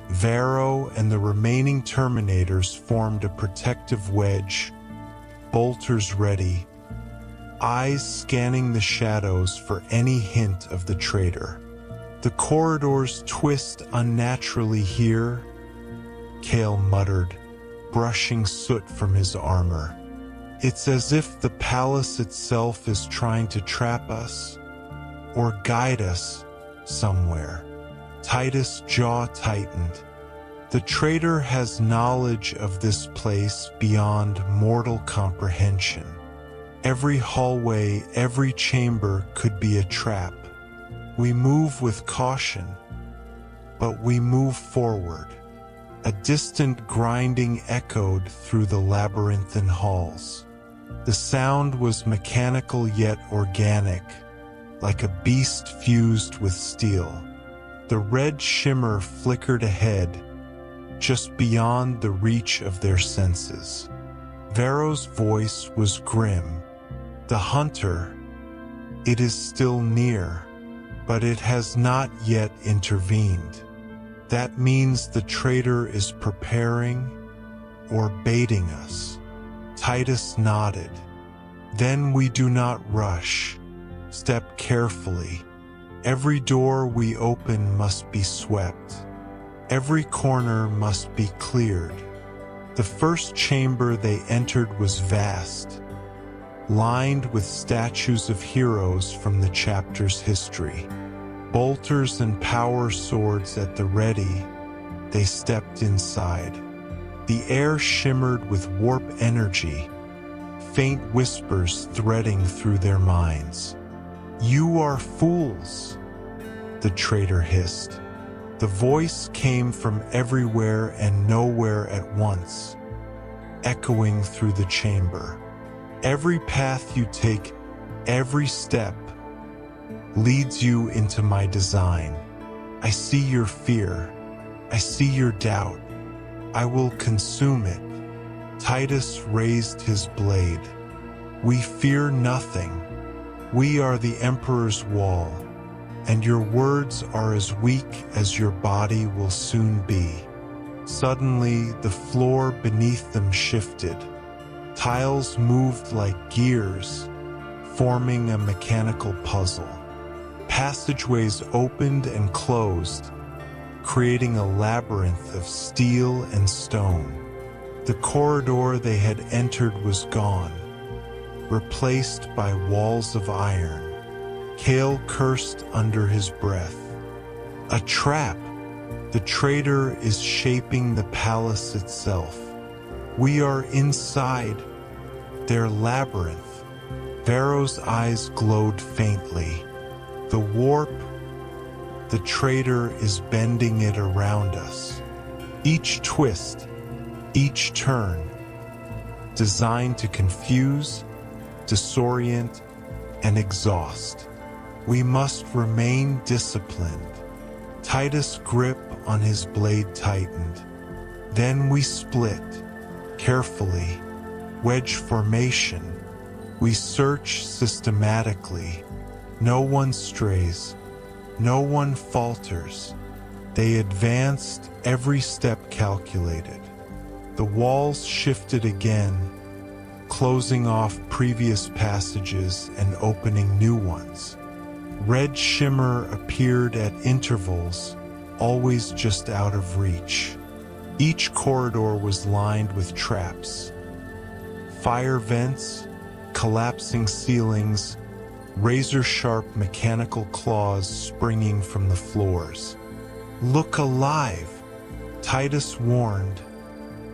Vero and the remaining Terminators formed a protective wedge, bolters ready, eyes scanning the shadows for any hint of the traitor. The corridors twist unnaturally here, Kale muttered, brushing soot from his armor. It's as if the palace itself is trying to trap us, or guide us somewhere. Titus' jaw tightened. The traitor has knowledge of this place beyond mortal comprehension. Every hallway, every chamber could be a trap. We move with caution, but we move forward. A distant grinding echoed through the labyrinthine halls. The sound was mechanical yet organic, like a beast fused with steel. The red shimmer flickered ahead, just beyond the reach of their senses. Vero's voice was grim. The hunter, it is still near, but it has not yet intervened. That means the traitor is preparing or baiting us. Titus nodded. Then we do not rush. Step carefully. Every door we open must be swept. Every corner must be cleared. The first chamber they entered was vast, lined with statues of heroes from the chapter's history. Bolters and power swords at the ready, they stepped inside. The air shimmered with warp energy, faint whispers threading through their minds. You are fools, the traitor hissed. The voice came from everywhere and nowhere at once, echoing through the chamber. Every path you take, every step, leads you into my design. I see your fear. I see your doubt. I will consume it. Titus raised his blade. We fear nothing. We are the Emperor's wall, and your words are as weak as your body will soon be. Suddenly, the floor beneath them shifted. Tiles moved like gears, forming a mechanical puzzle. Passageways opened and closed, creating a labyrinth of steel and stone. The corridor they had entered was gone, replaced by walls of iron. Kale cursed under his breath. A trap! The traitor is shaping the palace itself. We are inside their labyrinth. Varro's eyes glowed faintly. The warp, the traitor is bending it around us. Each twist, each turn, designed to confuse, disorient, and exhaust. We must remain disciplined. Titus' grip on his blade tightened. Then we split, carefully, wedge formation. We search systematically. No one strays. No one falters. They advanced, every step calculated. The walls shifted again, closing off previous passages and opening new ones. Red shimmer appeared at intervals, always just out of reach. Each corridor was lined with traps. Fire vents, collapsing ceilings, razor-sharp mechanical claws springing from the floors. "Look alive," Titus warned,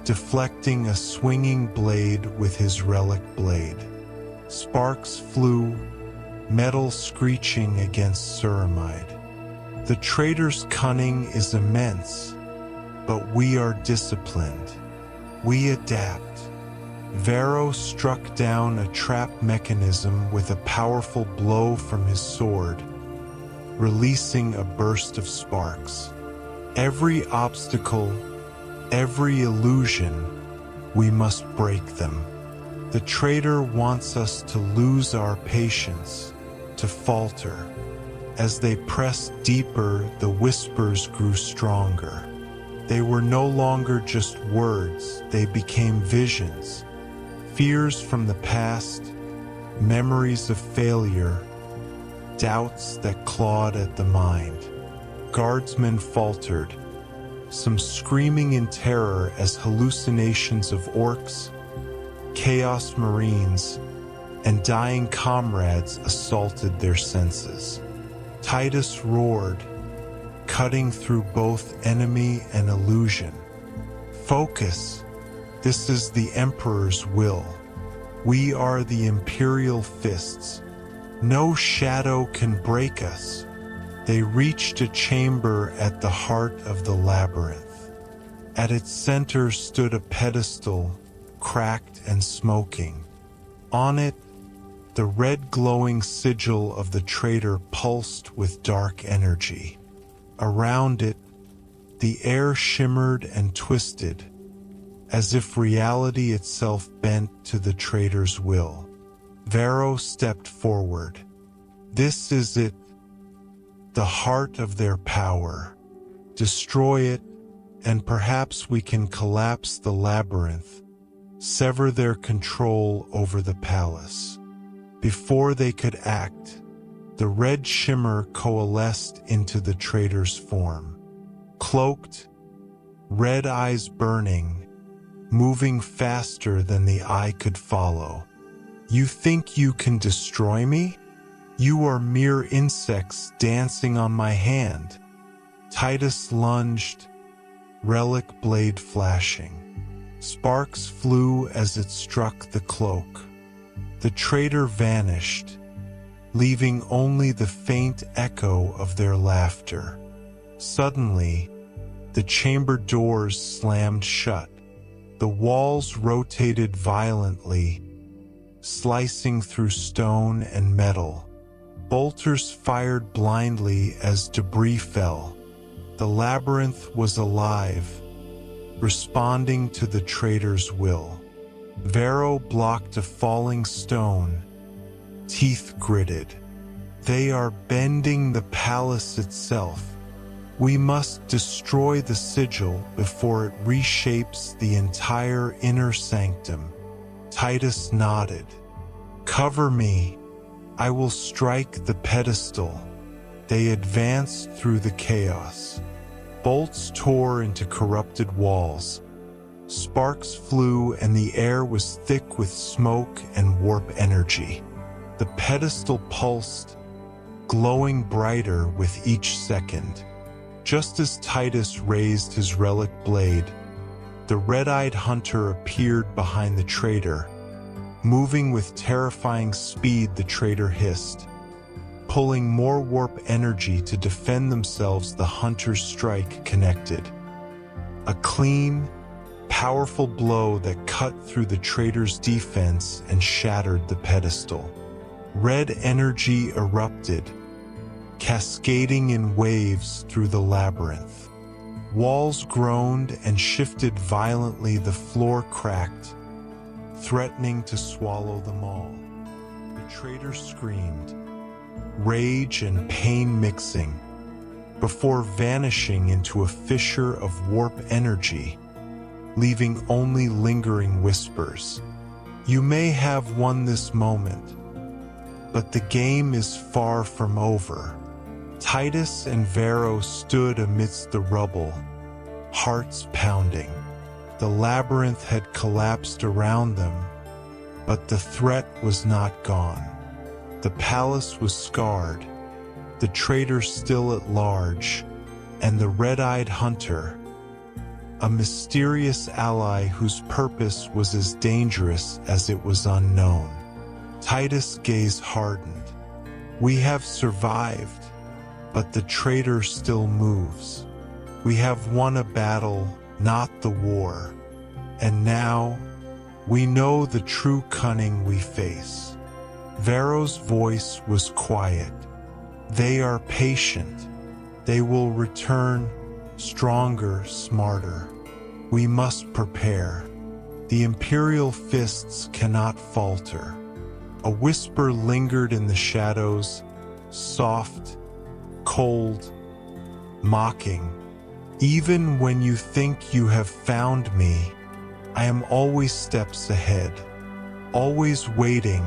deflecting a swinging blade with his relic blade. Sparks flew, metal screeching against ceramide. The traitor's cunning is immense, but we are disciplined. We adapt. Varro struck down a trap mechanism with a powerful blow from his sword, releasing a burst of sparks. Every obstacle, every illusion, we must break them. The traitor wants us to lose our patience, to falter. As they pressed deeper, the whispers grew stronger. They were no longer just words, they became visions. Fears from the past, memories of failure, doubts that clawed at the mind. Guardsmen faltered, some screaming in terror as hallucinations of orcs, chaos marines, and dying comrades assaulted their senses. Titus roared, cutting through both enemy and illusion. "Focus! This is the Emperor's will. We are the Imperial Fists. No shadow can break us." They reached a chamber at the heart of the labyrinth. At its center stood a pedestal, cracked and smoking. On it, the red glowing sigil of the traitor pulsed with dark energy. Around it, the air shimmered and twisted, as if reality itself bent to the traitor's will. Varro stepped forward. "This is it, the heart of their power. Destroy it, and perhaps we can collapse the labyrinth, sever their control over the palace." Before they could act, the red shimmer coalesced into the traitor's form. Cloaked, red eyes burning, moving faster than the eye could follow. "You think you can destroy me? You are mere insects dancing on my hand." Titus lunged, relic blade flashing. Sparks flew as it struck the cloak. The traitor vanished, leaving only the faint echo of their laughter. Suddenly, the chamber doors slammed shut. The walls rotated violently, slicing through stone and metal. Bolters fired blindly as debris fell. The labyrinth was alive, responding to the traitor's will. Vero blocked a falling stone, teeth gritted. They are bending the palace itself. We must destroy the sigil before it reshapes the entire inner sanctum. Titus nodded. Cover me. I will strike the pedestal. They advanced through the chaos. Bolts tore into corrupted walls. Sparks flew and the air was thick with smoke and warp energy. The pedestal pulsed, glowing brighter with each second. Just as Titus raised his relic blade, the red-eyed hunter appeared behind the traitor. Moving with terrifying speed, the traitor hissed. Pulling more warp energy to defend themselves, the hunter's strike connected. A clean, powerful blow that cut through the traitor's defense and shattered the pedestal. Red energy erupted, cascading in waves through the labyrinth. Walls groaned and shifted violently, the floor cracked, threatening to swallow them all. The traitor screamed, rage and pain mixing, before vanishing into a fissure of warp energy, leaving only lingering whispers. You may have won this moment, but the game is far from over. Titus and Vero stood amidst the rubble, hearts pounding. The labyrinth had collapsed around them, but the threat was not gone. The palace was scarred, the traitor still at large, and the red-eyed hunter, a mysterious ally whose purpose was as dangerous as it was unknown. Titus' gaze hardened. We have survived, but the traitor still moves. We have won a battle, not the war, and now we know the true cunning we face. Vero's voice was quiet. They are patient. They will return, stronger, smarter. We must prepare. The Imperial Fists cannot falter. A whisper lingered in the shadows, soft, cold, mocking. Even when you think you have found me, I am always steps ahead, always waiting,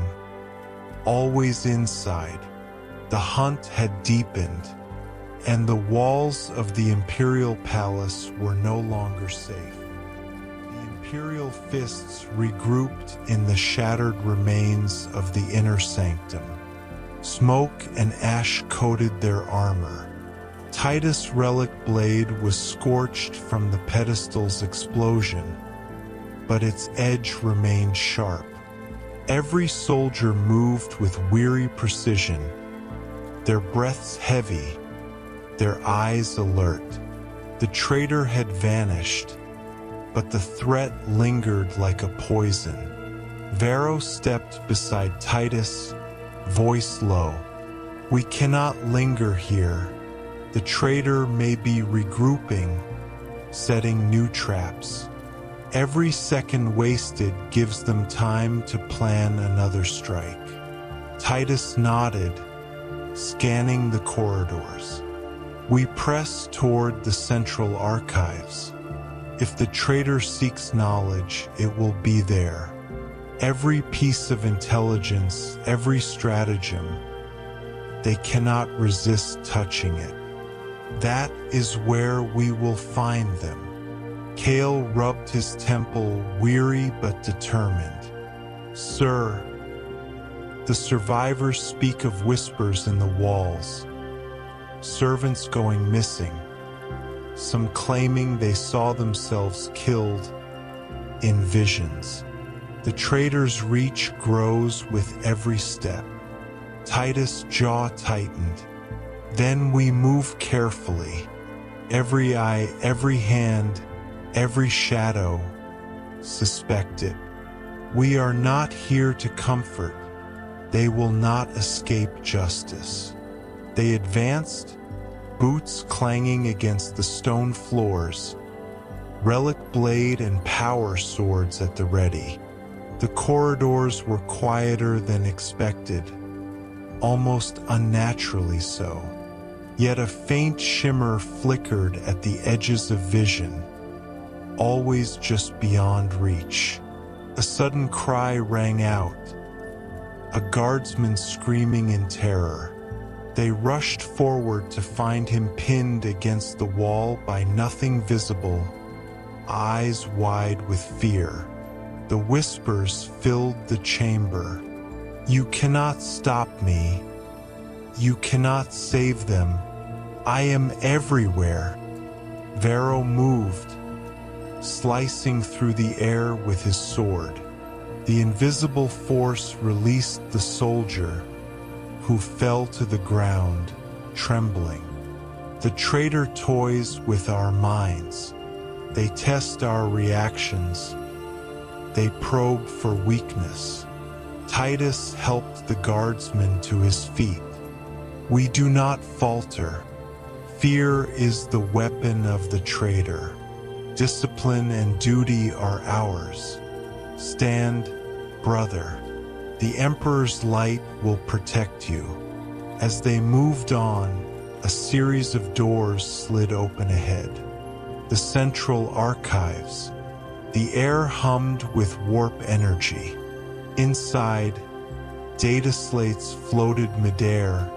always inside. The hunt had deepened, and the walls of the Imperial Palace were no longer safe. The Imperial Fists regrouped in the shattered remains of the inner sanctum. Smoke and ash coated their armor. Titus' relic blade was scorched from the pedestal's explosion, but its edge remained sharp. Every soldier moved with weary precision, their breaths heavy, their eyes alert. The traitor had vanished, but the threat lingered like a poison. Vero stepped beside Titus, voice low. We cannot linger here. The traitor may be regrouping, setting new traps. Every second wasted gives them time to plan another strike. Titus nodded, scanning the corridors. We press toward the central archives. If the traitor seeks knowledge, it will be there. Every piece of intelligence, every stratagem, they cannot resist touching it. That is where we will find them. Kale rubbed his temple, weary but determined. Sir, the survivors speak of whispers in the walls, servants going missing, some claiming they saw themselves killed in visions. The traitor's reach grows with every step. Titus' jaw tightened. Then we move carefully. Every eye, every hand, every shadow, suspect it. We are not here to comfort. They will not escape justice. They advanced, boots clanging against the stone floors, relic blade and power swords at the ready. The corridors were quieter than expected, almost unnaturally so. Yet a faint shimmer flickered at the edges of vision, always just beyond reach. A sudden cry rang out, a guardsman screaming in terror. They rushed forward to find him pinned against the wall by nothing visible, eyes wide with fear. The whispers filled the chamber. "You cannot stop me. You cannot save them. I am everywhere." Varro moved, slicing through the air with his sword. The invisible force released the soldier, who fell to the ground, trembling. The traitor toys with our minds. They test our reactions. They probe for weakness. Titus helped the guardsman to his feet. "We do not falter. Fear is the weapon of the traitor. Discipline and duty are ours. Stand, brother. The Emperor's light will protect you." As they moved on, a series of doors slid open ahead. The central archives. The air hummed with warp energy. Inside, data slates floated midair,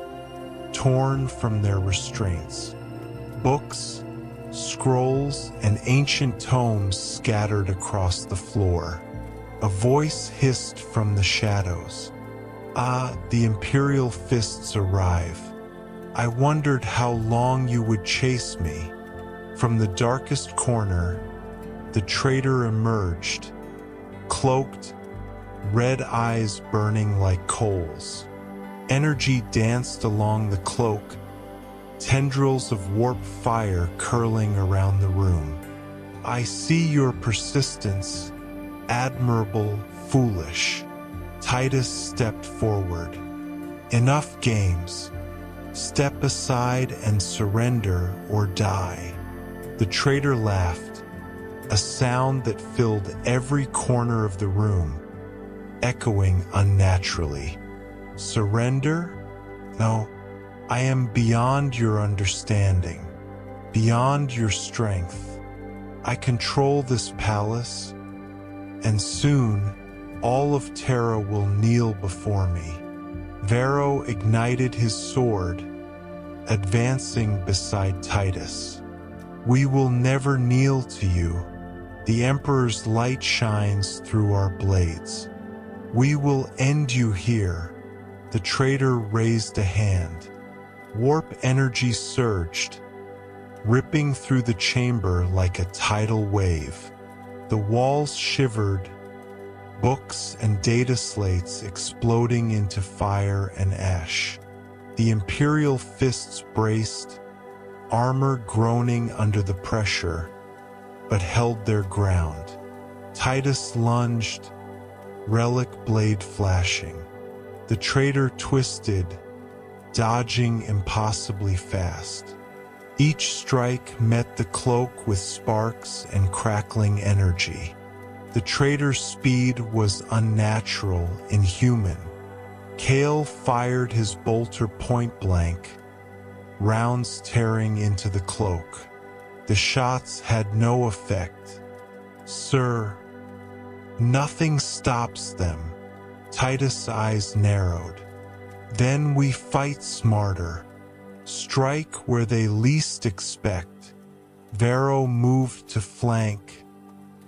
torn from their restraints. Books, scrolls, and ancient tomes scattered across the floor. A voice hissed from the shadows. "Ah, the Imperial Fists arrive. I wondered how long you would chase me." From the darkest corner, the traitor emerged, cloaked, red eyes burning like coals. Energy danced along the cloak, tendrils of warp fire curling around the room. "I see your persistence, admirable, foolish." Titus stepped forward. "Enough games. Step aside and surrender or die." The traitor laughed, a sound that filled every corner of the room, echoing unnaturally. "Surrender? No, I am beyond your understanding, beyond your strength. I control this palace, and soon all of Terra will kneel before me." Varro ignited his sword, advancing beside Titus. "We will never kneel to you. The Emperor's light shines through our blades. We will end you here." The traitor raised a hand. Warp energy surged, ripping through the chamber like a tidal wave. The walls shivered, books and data slates exploding into fire and ash. The Imperial Fists braced, armor groaning under the pressure, but held their ground. Titus lunged, relic blade flashing. The traitor twisted, dodging impossibly fast. Each strike met the cloak with sparks and crackling energy. The traitor's speed was unnatural, inhuman. Kale fired his bolter point blank, rounds tearing into the cloak. The shots had no effect. "Sir, nothing stops them." Titus' eyes narrowed. "Then we fight smarter. Strike where they least expect." Varro moved to flank,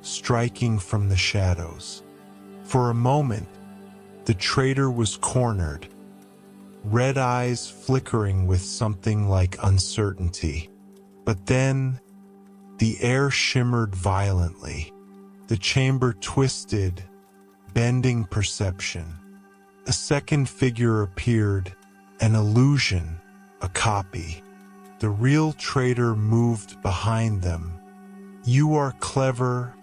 striking from the shadows. For a moment, the traitor was cornered, red eyes flickering with something like uncertainty. But then, the air shimmered violently. The chamber twisted, bending perception. A second figure appeared, an illusion, a copy. The real traitor moved behind them. "You are clever,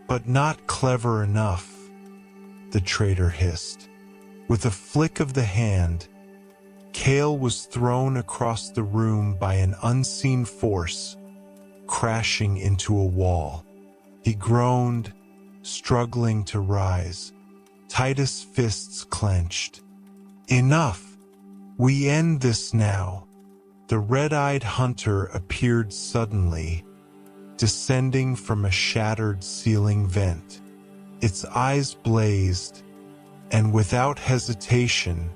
but not clever enough. the traitor hissed. With a flick of the hand, Kale was thrown across the room by an unseen force, crashing into a wall. He groaned, struggling to rise. Titus' fists clenched. Enough! We end this now. The red-eyed hunter appeared suddenly, descending from a shattered ceiling vent. Its eyes blazed, and without hesitation,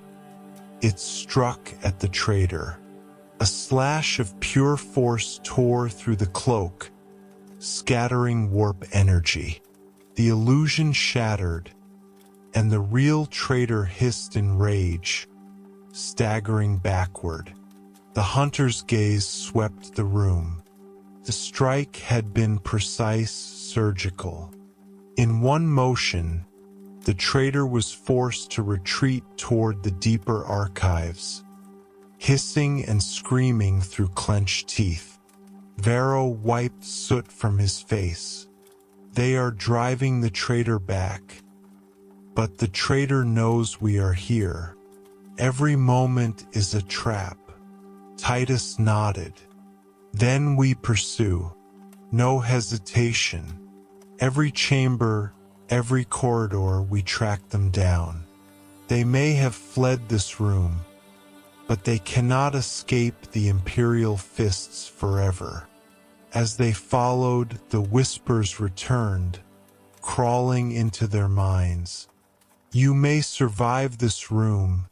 it struck at the traitor. A slash of pure force tore through the cloak, scattering warp energy. The illusion shattered, and the real traitor hissed in rage, staggering backward. The hunter's gaze swept the room. The strike had been precise, surgical. In one motion, the traitor was forced to retreat toward the deeper archives, hissing and screaming through clenched teeth. Varro wiped soot from his face. They are driving the traitor back. But the traitor knows we are here. Every moment is a trap. Titus nodded. Then we pursue. No hesitation. Every chamber, every corridor, we track them down. They may have fled this room, but they cannot escape the Imperial Fists forever. As they followed, the whispers returned, crawling into their minds. You may survive this room.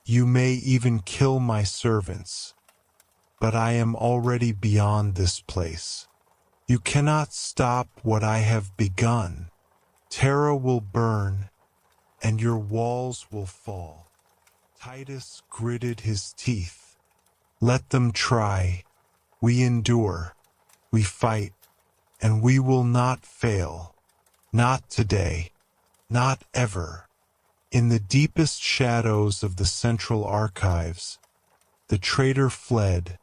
You may even kill my servants. But I am already beyond this place. You cannot stop what I have begun. Terra will burn, and your walls will fall. Titus gritted his teeth. Let them try. We endure. We fight, and we will not fail. Not today. Not ever. In the deepest shadows of the central archives, the traitor fled,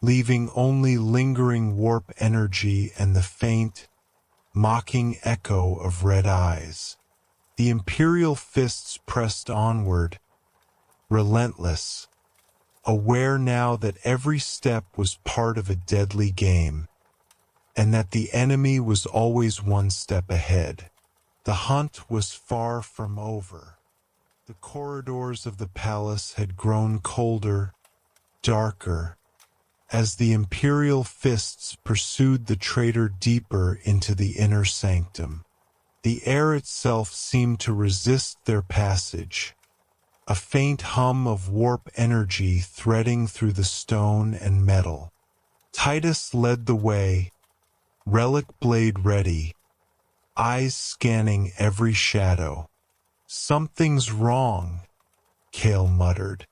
leaving only lingering warp energy and the faint, mocking echo of red eyes. The Imperial Fists pressed onward, relentless, aware now that every step was part of a deadly game, and that the enemy was always one step ahead. The hunt was far from over. The corridors of the palace had grown colder, darker, as the Imperial Fists pursued the traitor deeper into the inner sanctum. The air itself seemed to resist their passage, a faint hum of warp energy threading through the stone and metal. Titus led the way, relic blade ready, eyes scanning every shadow. Something's wrong, Kale muttered.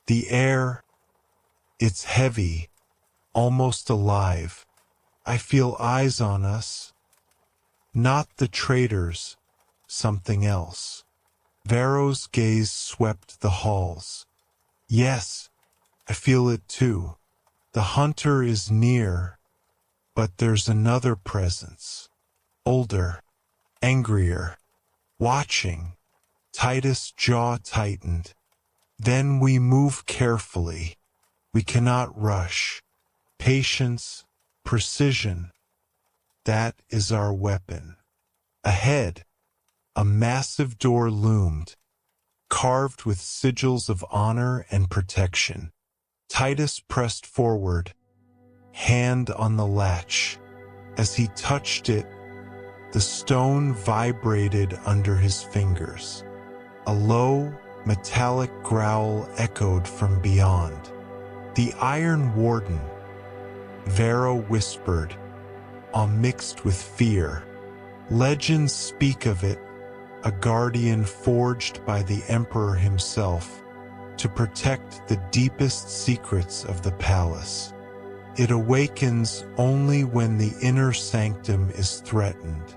The air, it's heavy, almost alive. I feel eyes on us. Not the traitors, something else. Varro's gaze swept the halls. Yes, I feel it too. The hunter is near, but there's another presence. Older, angrier, watching. Titus' jaw tightened. Then we move carefully. We cannot rush. Patience, precision. That is our weapon. Ahead, a massive door loomed, carved with sigils of honor and protection. Titus pressed forward, hand on the latch. As he touched it, the stone vibrated under his fingers. A low, metallic growl echoed from beyond. The Iron Warden, Varro whispered, all mixed with fear. Legends speak of it, a guardian forged by the Emperor himself to protect the deepest secrets of the palace. It awakens only when the inner sanctum is threatened.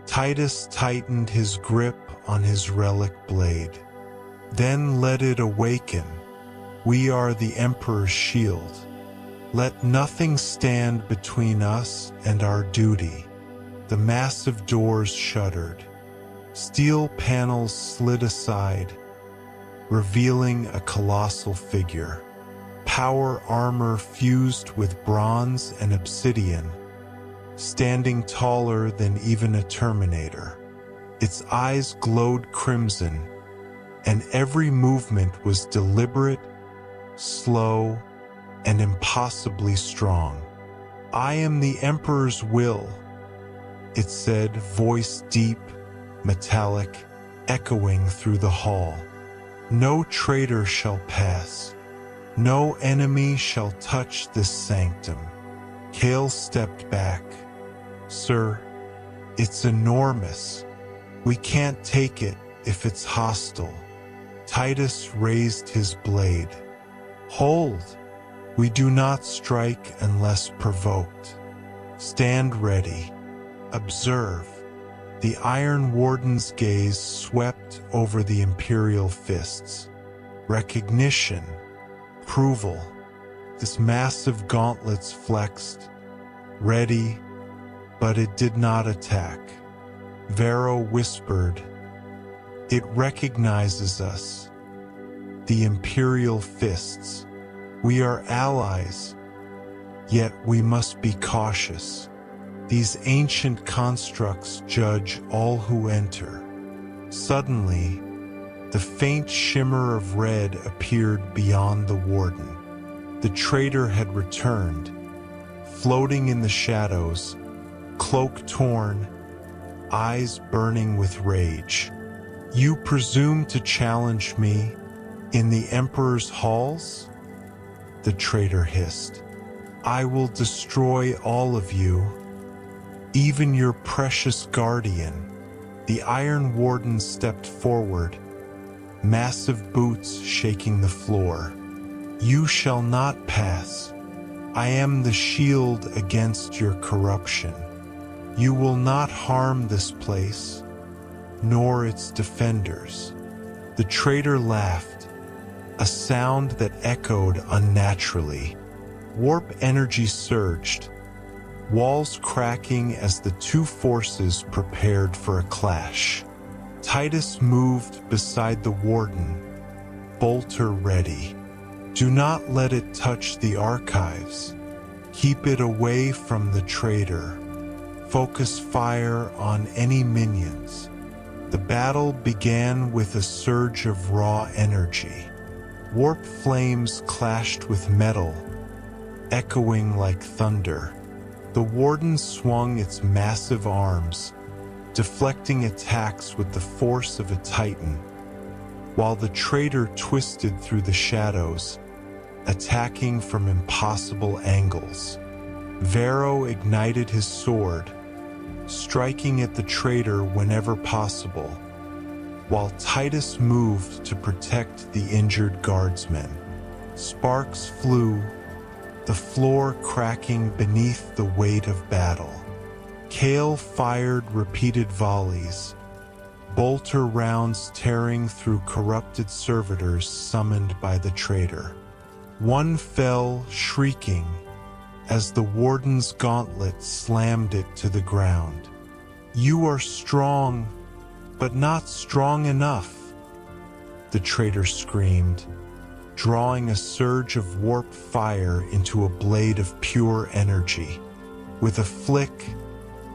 Titus tightened his grip on his relic blade. Then let it awaken. We are the Emperor's shield. Let nothing stand between us and our duty. The massive doors shuddered, Steel panels slid aside, revealing a colossal figure. Power armor fused with bronze and obsidian, standing taller than even a Terminator. Its eyes glowed crimson, and every movement was deliberate, slow, and impossibly strong. "I am the Emperor's will," it said, voice deep, metallic, echoing through the hall. "No traitor shall pass. No enemy shall touch this sanctum." Kale stepped back. "Sir, it's enormous. We can't take it if it's hostile." Titus raised his blade. "Hold! We do not strike unless provoked. Stand ready. Observe." The Iron Warden's gaze swept over the Imperial Fists. Recognition. Approval. This massive gauntlets flexed, ready, but it did not attack. Vero whispered, "It recognizes us. The Imperial Fists. We are allies, yet we must be cautious. These ancient constructs judge all who enter." Suddenly, the faint shimmer of red appeared beyond the Warden. The traitor had returned, floating in the shadows, cloak torn, eyes burning with rage. "You presume to challenge me in the Emperor's halls?" the traitor hissed. "I will destroy all of you, even your precious guardian." The Iron Warden stepped forward, massive boots shaking the floor. "You shall not pass. I am the shield against your corruption. You will not harm this place, nor its defenders." The traitor laughed, a sound that echoed unnaturally. Warp energy surged, walls cracking as the two forces prepared for a clash. Titus moved beside the Warden, bolter ready. "Do not let it touch the archives. Keep it away from the traitor. Focus fire on any minions." The battle began with a surge of raw energy. Warp flames clashed with metal, echoing like thunder. The Warden swung its massive arms, deflecting attacks with the force of a titan, while the traitor twisted through the shadows, attacking from impossible angles. Vero ignited his sword, striking at the traitor whenever possible, while Titus moved to protect the injured guardsmen. Sparks flew, the floor cracking beneath the weight of battle. Kale fired repeated volleys, bolter rounds tearing through corrupted servitors summoned by the traitor. One fell, shrieking, as the Warden's gauntlet slammed it to the ground. "You are strong, but not strong enough," the traitor screamed, drawing a surge of warp fire into a blade of pure energy. With a flick,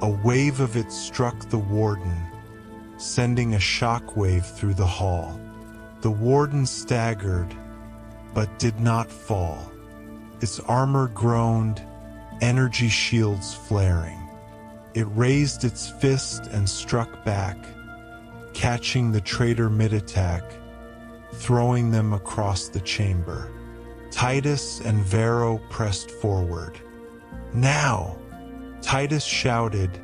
a wave of it struck the Warden, sending a shockwave through the hall. The Warden staggered, but did not fall. Its armor groaned, energy shields flaring. It raised its fist and struck back, catching the traitor mid-attack, throwing them across the chamber. Titus and Vero pressed forward. "Now!" Titus shouted,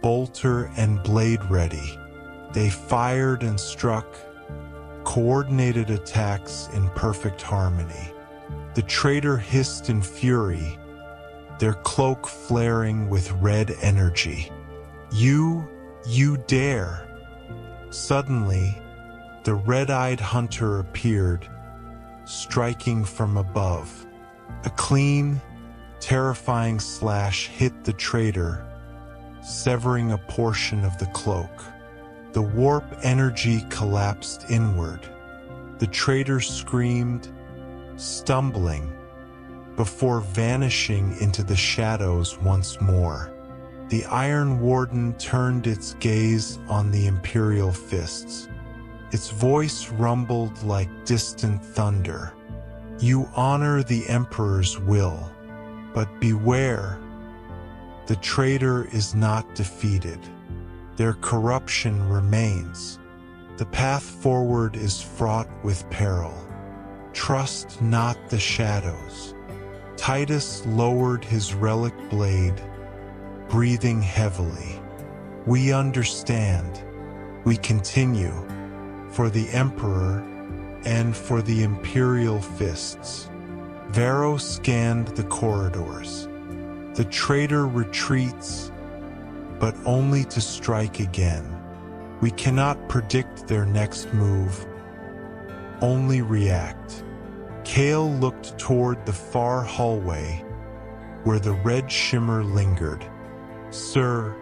bolter and blade ready. They fired and struck, coordinated attacks in perfect harmony. The traitor hissed in fury, their cloak flaring with red energy. You dare!" Suddenly, the red-eyed hunter appeared, striking from above. A clean, terrifying slash hit the traitor, severing a portion of the cloak. The warp energy collapsed inward. The traitor screamed, stumbling, before vanishing into the shadows once more. The Iron Warden turned its gaze on the Imperial Fists. Its voice rumbled like distant thunder. You honor the Emperor's will, but beware. The traitor is not defeated. Their corruption remains. The path forward is fraught with peril. Trust not the shadows. Titus lowered his relic blade, breathing heavily. We understand. We continue. For the Emperor and for the Imperial Fists. Varro scanned the corridors. The traitor retreats, but only to strike again. We cannot predict their next move, only react. Kale looked toward the far hallway, where the red shimmer lingered. Sir,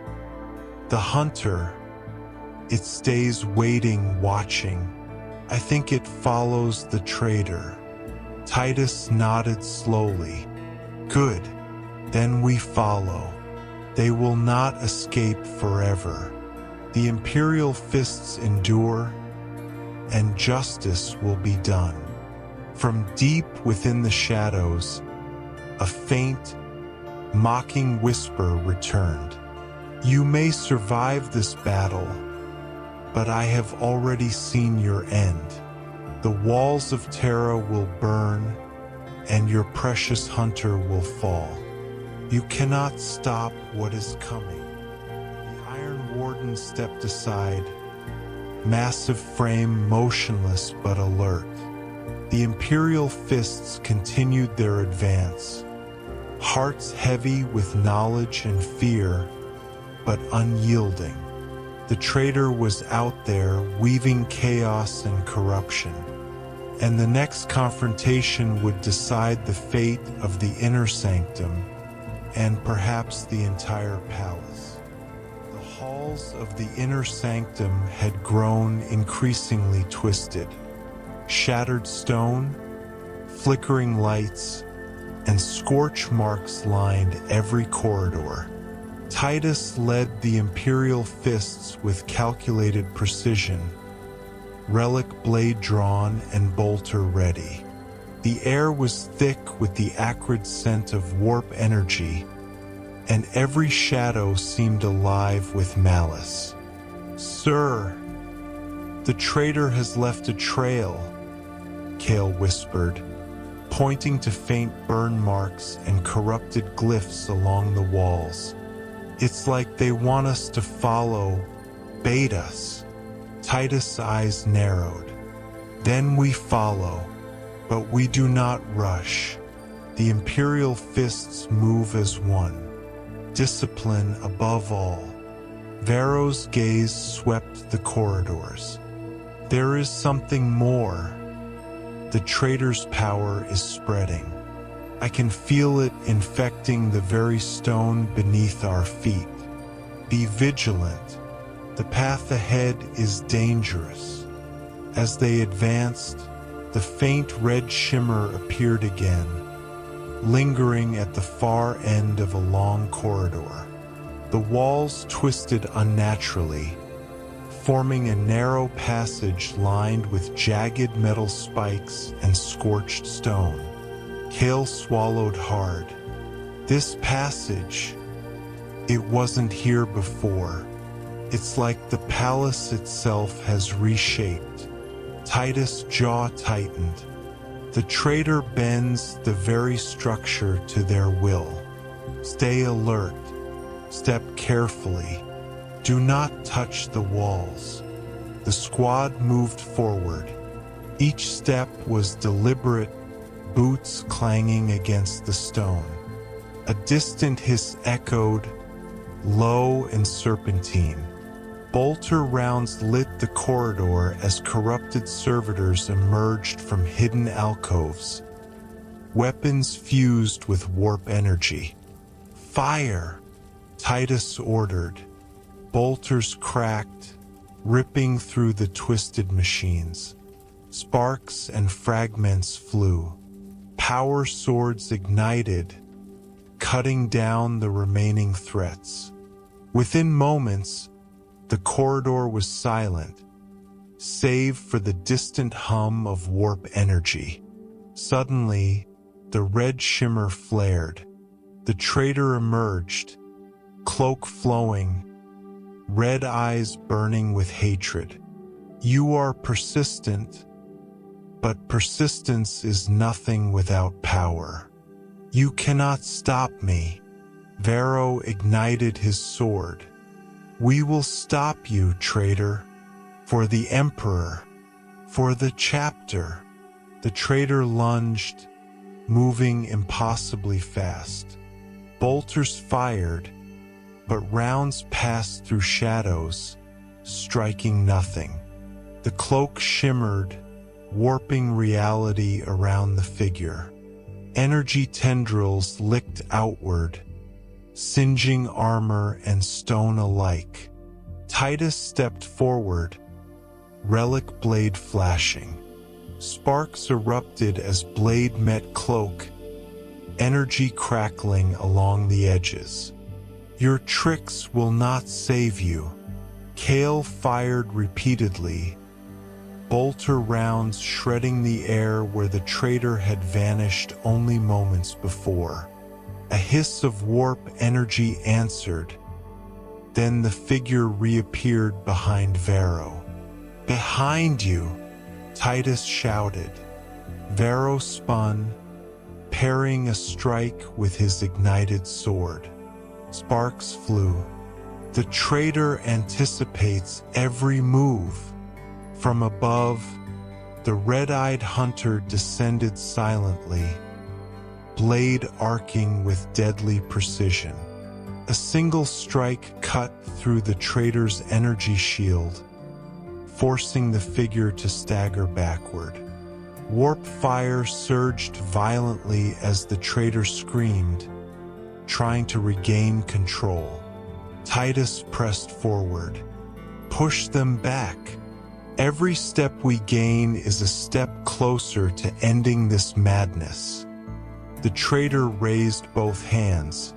the hunter, it stays waiting, watching. I think it follows the traitor. Titus nodded slowly. Good, then we follow. They will not escape forever. The Imperial Fists endure, and justice will be done. From deep within the shadows, a faint, mocking whisper returned. You may survive this battle, but I have already seen your end. The walls of Terra will burn, and your precious hunter will fall. You cannot stop what is coming. The Iron Warden stepped aside, massive frame motionless but alert. The Imperial Fists continued their advance, hearts heavy with knowledge and fear, but unyielding. The traitor was out there weaving chaos and corruption, and the next confrontation would decide the fate of the inner sanctum and perhaps the entire palace. The halls of the inner sanctum had grown increasingly twisted. Shattered stone, flickering lights, and scorch marks lined every corridor. Titus led the Imperial Fists with calculated precision, relic blade drawn and bolter ready. The air was thick with the acrid scent of warp energy, and every shadow seemed alive with malice. Sir, the traitor has left a trail, Kale whispered, pointing to faint burn marks and corrupted glyphs along the walls. It's like they want us to follow, bait us. Titus' eyes narrowed. Then we follow, but we do not rush. The Imperial Fists move as one. Discipline above all. Varro's gaze swept the corridors. There is something more. The traitor's power is spreading. I can feel it infecting the very stone beneath our feet. Be vigilant. The path ahead is dangerous. As they advanced, the faint red shimmer appeared again, lingering at the far end of a long corridor. The walls twisted unnaturally, forming a narrow passage lined with jagged metal spikes and scorched stone. Kale swallowed hard. This passage, it wasn't here before. It's like the palace itself has reshaped. Titus' jaw tightened. The traitor bends the very structure to their will. Stay alert. Step carefully. Do not touch the walls. The squad moved forward. Each step was deliberate, boots clanging against the stone. A distant hiss echoed, low and serpentine. Bolter rounds lit the corridor as corrupted servitors emerged from hidden alcoves. Weapons fused with warp energy. Fire! Titus ordered. Bolters cracked, ripping through the twisted machines. Sparks and fragments flew. Power swords ignited, cutting down the remaining threats. Within moments, the corridor was silent, save for the distant hum of warp energy. Suddenly, the red shimmer flared. The traitor emerged, cloak flowing, red eyes burning with hatred. You are persistent, but persistence is nothing without power. You cannot stop me. Varro ignited his sword. We will stop you, traitor. For the Emperor. For the chapter. The traitor lunged, moving impossibly fast. Bolters fired, but rounds passed through shadows, striking nothing. The cloak shimmered, warping reality around the figure. Energy tendrils licked outward, singeing armor and stone alike. Titus stepped forward, relic blade flashing. Sparks erupted as blade met cloak, energy crackling along the edges. Your tricks will not save you. Kale fired repeatedly, bolter rounds shredding the air where the traitor had vanished only moments before. A hiss of warp energy answered. Then the figure reappeared behind Varro. Behind you, Titus shouted. Varro spun, parrying a strike with his ignited sword. Sparks flew. The traitor anticipates every move. From above, the red-eyed hunter descended silently, blade arcing with deadly precision. A single strike cut through the traitor's energy shield, forcing the figure to stagger backward. Warp fire surged violently as the traitor screamed, trying to regain control. Titus pressed forward. Push them back. Every step we gain is a step closer to ending this madness. The traitor raised both hands,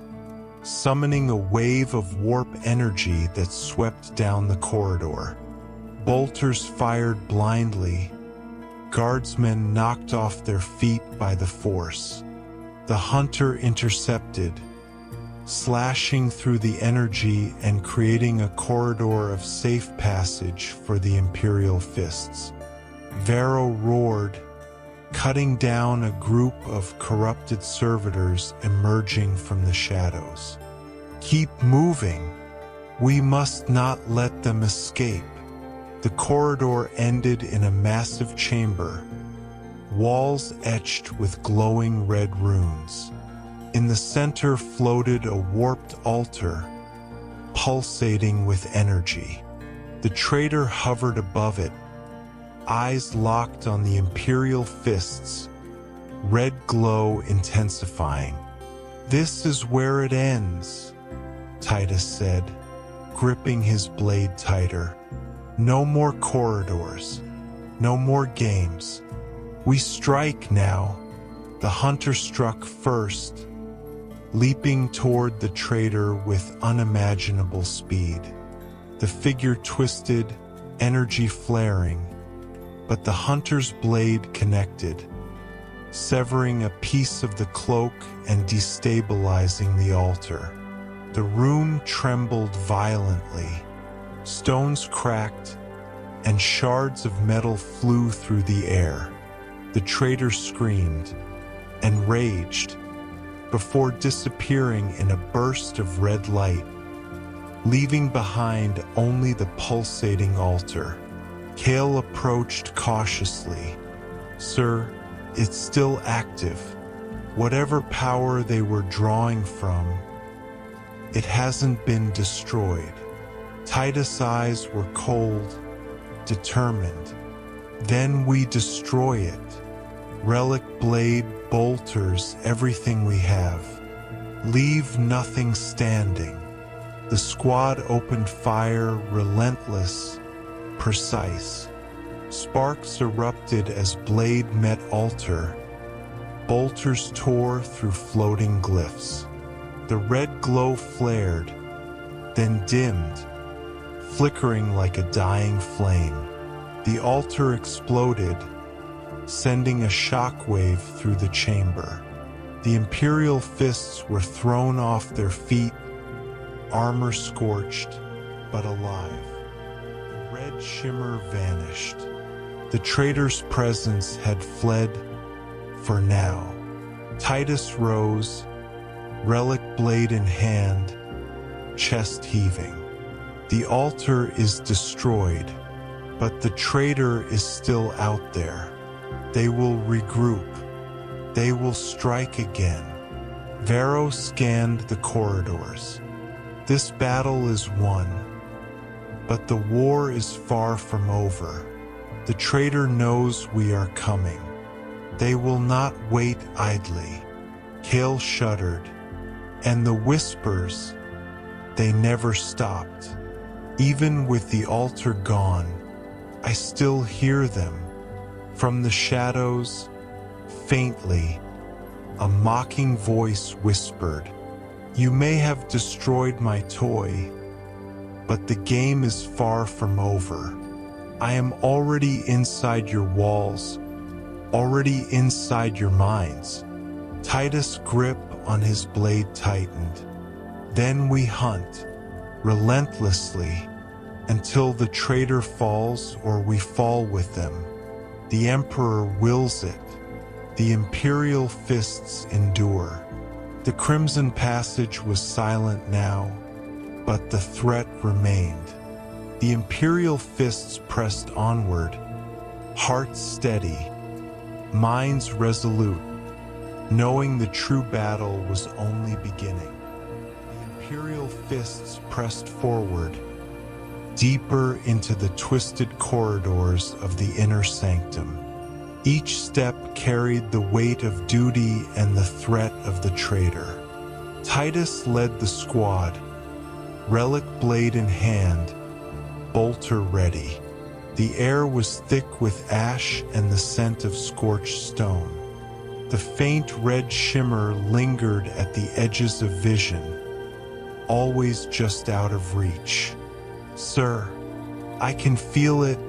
summoning a wave of warp energy that swept down the corridor. Bolters fired blindly, guardsmen knocked off their feet by the force. The hunter intercepted, slashing through the energy and creating a corridor of safe passage for the Imperial Fists. Varro roared, cutting down a group of corrupted servitors emerging from the shadows. Keep moving. We must not let them escape. The corridor ended in a massive chamber, walls etched with glowing red runes. In the center floated a warped altar, pulsating with energy. The traitor hovered above it, eyes locked on the Imperial Fists, red glow intensifying. This is where it ends, Titus said, gripping his blade tighter. No more corridors, no more games. We strike now. The hunter struck first, leaping toward the traitor with unimaginable speed. The figure twisted, energy flaring, but the hunter's blade connected, severing a piece of the cloak and destabilizing the altar. The room trembled violently. Stones cracked, and shards of metal flew through the air. The traitor screamed and raged, before disappearing in a burst of red light, leaving behind only the pulsating altar. Kale approached cautiously. Sir, it's still active. Whatever power they were drawing from, it hasn't been destroyed. Titus' eyes were cold, determined. Then we destroy it. Relic blade, bolters, everything we have. Leave nothing standing. The squad opened fire, relentless, precise. Sparks erupted as blade met altar. Bolters tore through floating glyphs. The red glow flared, then dimmed, flickering like a dying flame. The altar exploded, sending a shockwave through the chamber. The Imperial Fists were thrown off their feet, armor scorched, but alive. The red shimmer vanished. The traitor's presence had fled for now. Titus rose, relic blade in hand, chest heaving. The altar is destroyed, but the traitor is still out there. They will regroup. They will strike again. Varo scanned the corridors. This battle is won, but the war is far from over. The traitor knows we are coming. They will not wait idly. Kale shuddered, and the whispers, they never stopped. Even with the altar gone, I still hear them. From the shadows, faintly, a mocking voice whispered, "You may have destroyed my toy, but the game is far from over. I am already inside your walls, already inside your minds." Titus' grip on his blade tightened. Then we hunt, relentlessly, until the traitor falls or we fall with them. The Emperor wills it. The Imperial Fists endure. The Crimson Passage was silent now, but the threat remained. The Imperial Fists pressed onward, hearts steady, minds resolute, knowing the true battle was only beginning. The Imperial Fists pressed forward, deeper into the twisted corridors of the inner sanctum. Each step carried the weight of duty and the threat of the traitor. Titus led the squad, relic blade in hand, bolter ready. The air was thick with ash and the scent of scorched stone. The faint red shimmer lingered at the edges of vision, always just out of reach. "Sir, I can feel it,"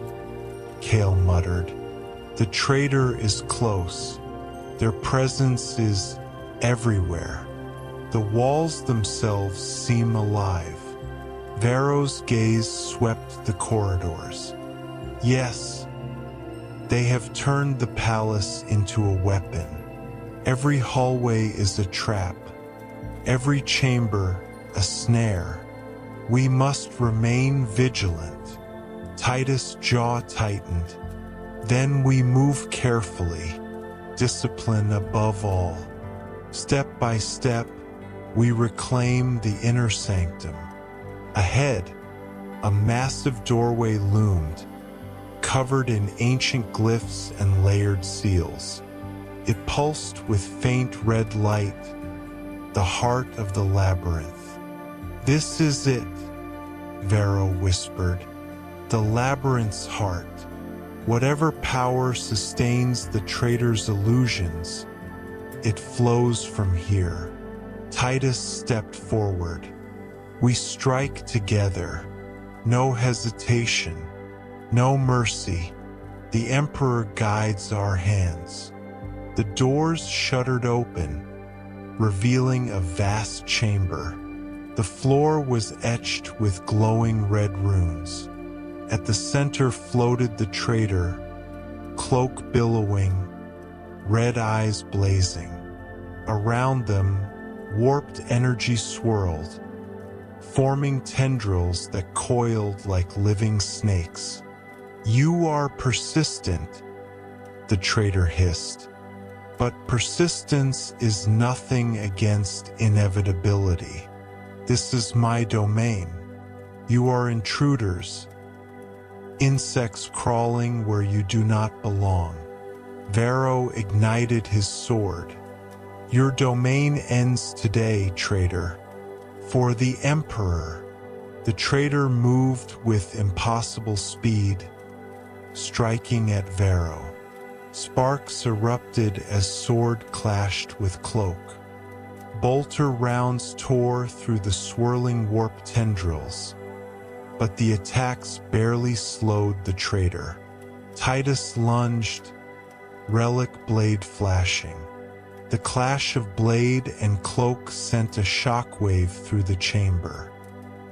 Kale muttered. "The traitor is close. Their presence is everywhere." The walls themselves seem alive. Varo's gaze swept the corridors. Yes, they have turned the palace into a weapon. Every hallway is a trap, every chamber a snare. We must remain vigilant. Titus' jaw tightened. Then we move carefully, discipline above all. Step by step, we reclaim the inner sanctum. Ahead, a massive doorway loomed, covered in ancient glyphs and layered seals. It pulsed with faint red light, the heart of the labyrinth. "This is it," Varo whispered. "The labyrinth's heart. Whatever power sustains the traitor's illusions, it flows from here." Titus stepped forward. "We strike together. No hesitation. No mercy. The Emperor guides our hands." The doors shuddered open, revealing a vast chamber. The floor was etched with glowing red runes. At the center floated the traitor, cloak billowing, red eyes blazing. Around them, warped energy swirled, forming tendrils that coiled like living snakes. "You are persistent," the traitor hissed. "But persistence is nothing against inevitability. This is my domain. You are intruders, insects crawling where you do not belong." Varo ignited his sword. "Your domain ends today, traitor. For the Emperor." The traitor moved with impossible speed, striking at Varro. Sparks erupted as sword clashed with cloak. Bolter rounds tore through the swirling warp tendrils, but the attacks barely slowed the traitor. Titus lunged, relic blade flashing. The clash of blade and cloak sent a shockwave through the chamber.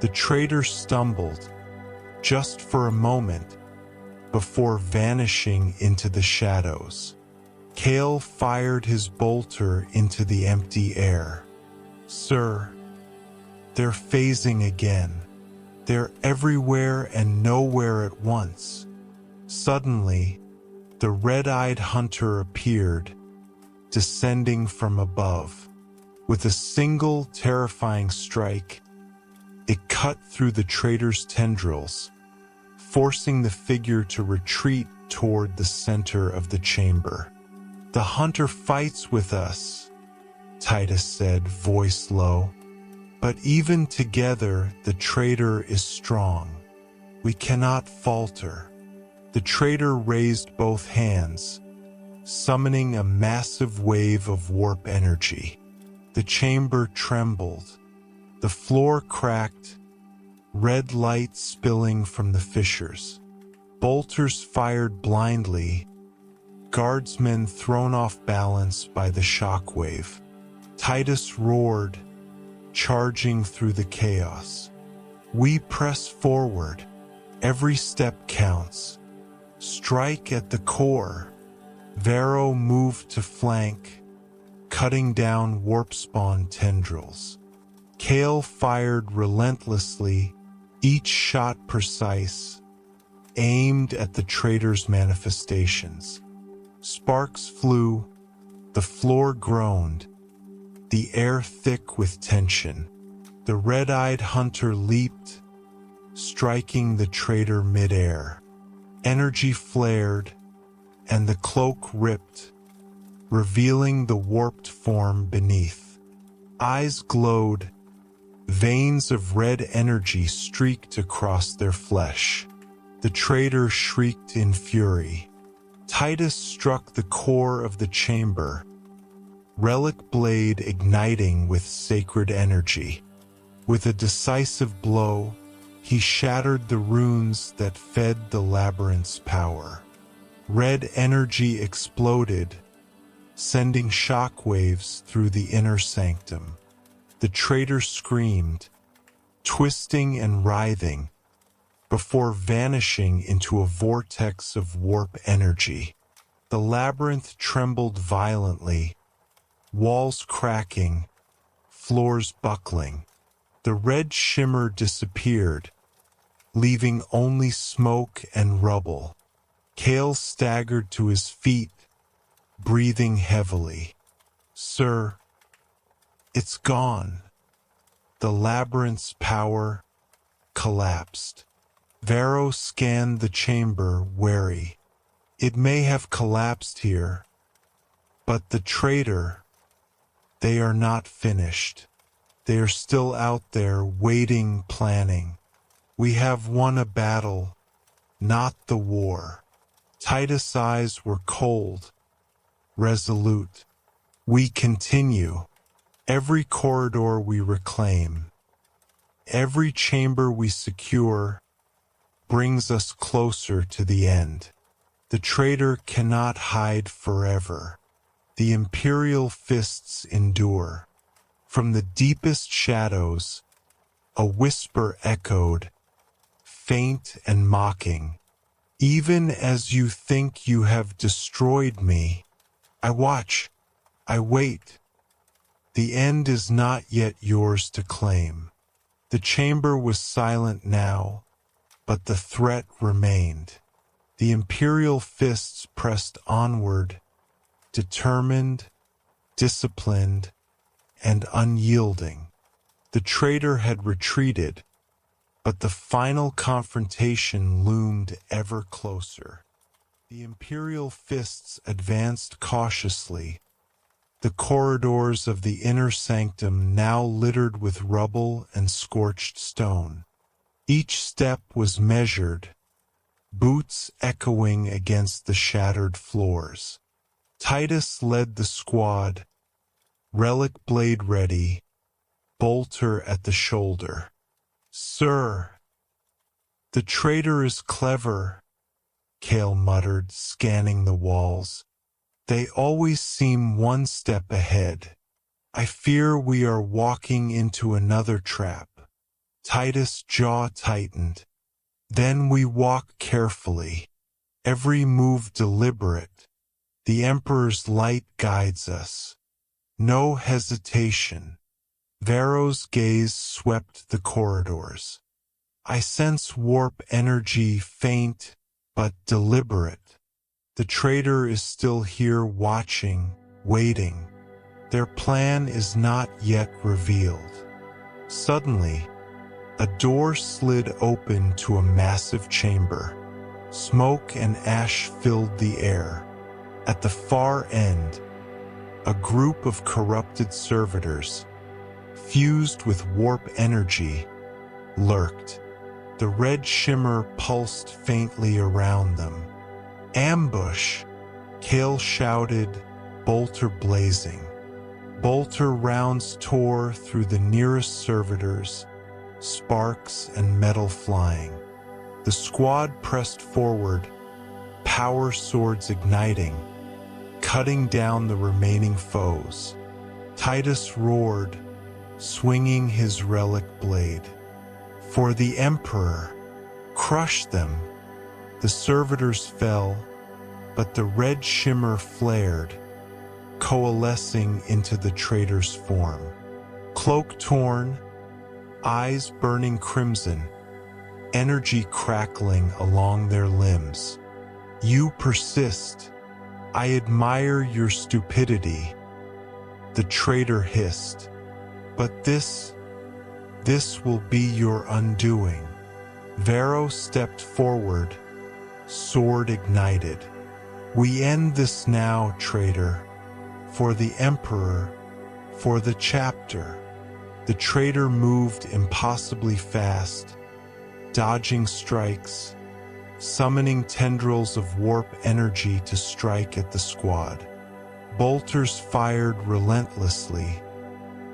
The traitor stumbled, just for a moment, before vanishing into the shadows. Kale fired his bolter into the empty air. "Sir, they're phasing again. They're everywhere and nowhere at once." Suddenly, the red-eyed hunter appeared, descending from above. With a single terrifying strike, it cut through the traitor's tendrils, forcing the figure to retreat toward the center of the chamber. "The hunter fights with us," Titus said, voice low. "But even together, the traitor is strong. We cannot falter." The traitor raised both hands, summoning a massive wave of warp energy. The chamber trembled. The floor cracked, red light spilling from the fissures. Bolters fired blindly, guardsmen thrown off balance by the shockwave. Titus roared, charging through the chaos. "We press forward. Every step counts. Strike at the core." Varro moved to flank, cutting down warp spawn tendrils. Kale fired relentlessly, each shot precise, aimed at the traitor's manifestations. Sparks flew, the floor groaned, the air thick with tension. The red-eyed hunter leaped, striking the traitor mid-air. Energy flared, and the cloak ripped, revealing the warped form beneath. Eyes glowed, veins of red energy streaked across their flesh. The traitor shrieked in fury. Titus struck the core of the chamber, relic blade igniting with sacred energy. With a decisive blow, he shattered the runes that fed the labyrinth's power. Red energy exploded, sending shockwaves through the inner sanctum. The traitor screamed, twisting and writhing, before vanishing into a vortex of warp energy. The labyrinth trembled violently, walls cracking, floors buckling. The red shimmer disappeared, leaving only smoke and rubble. Kale staggered to his feet, breathing heavily. "Sir, it's gone." The labyrinth's power collapsed. Varro scanned the chamber, wary. It may have collapsed here, but the traitor, they are not finished. They are still out there, waiting, planning. We have won a battle, not the war. Titus' eyes were cold, resolute. We continue. Every corridor we reclaim, every chamber we secure, brings us closer to the end. The traitor cannot hide forever. The Imperial Fists endure. From the deepest shadows, a whisper echoed, faint and mocking. "Even as you think you have destroyed me, I watch, I wait. The end is not yet yours to claim." The chamber was silent now, but the threat remained. The Imperial Fists pressed onward, determined, disciplined, and unyielding. The traitor had retreated, but the final confrontation loomed ever closer. The Imperial Fists advanced cautiously, the corridors of the inner sanctum now littered with rubble and scorched stone. Each step was measured, boots echoing against the shattered floors. Titus led the squad, relic blade ready, bolter at the shoulder. "Sir, the traitor is clever," Cale muttered, scanning the walls. "They always seem one step ahead. I fear we are walking into another trap." Titus' jaw tightened. "Then we walk carefully, every move deliberate. The Emperor's light guides us. No hesitation." Varro's gaze swept the corridors. "I sense warp energy, faint but deliberate. The traitor is still here, watching, waiting. Their plan is not yet revealed." Suddenly, a door slid open to a massive chamber. Smoke and ash filled the air. At the far end, a group of corrupted servitors, fused with warp energy, lurked. The red shimmer pulsed faintly around them. "Ambush!" Cale shouted, bolter blazing. Bolter rounds tore through the nearest servitors, sparks and metal flying. The squad pressed forward, power swords igniting, cutting down the remaining foes. Titus roared, swinging his relic blade. "For the Emperor! Crush them!" The servitors fell, but the red shimmer flared, coalescing into the traitor's form. Cloak torn, eyes burning crimson, energy crackling along their limbs. "You persist. I admire your stupidity," the traitor hissed. "But this will be your undoing." Varro stepped forward, sword ignited. "We end this now, traitor. For the Emperor, for the chapter." The traitor moved impossibly fast, dodging strikes, summoning tendrils of warp energy to strike at the squad. Bolters fired relentlessly,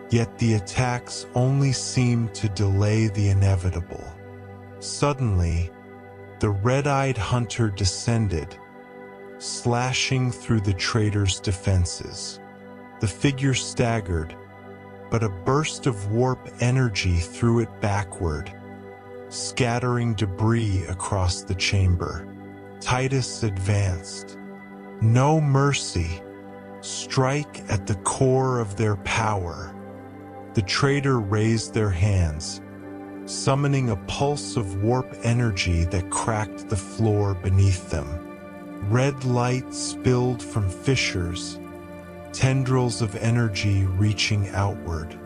yet the attacks only seemed to delay the inevitable. Suddenly, the red-eyed hunter descended, slashing through the traitor's defenses. The figure staggered, but a burst of warp energy threw it backward, scattering debris across the chamber. Titus advanced. "No mercy. Strike at the core of their power." The traitor raised their hands, summoning a pulse of warp energy that cracked the floor beneath them. Red light spilled from fissures, tendrils of energy reaching outward.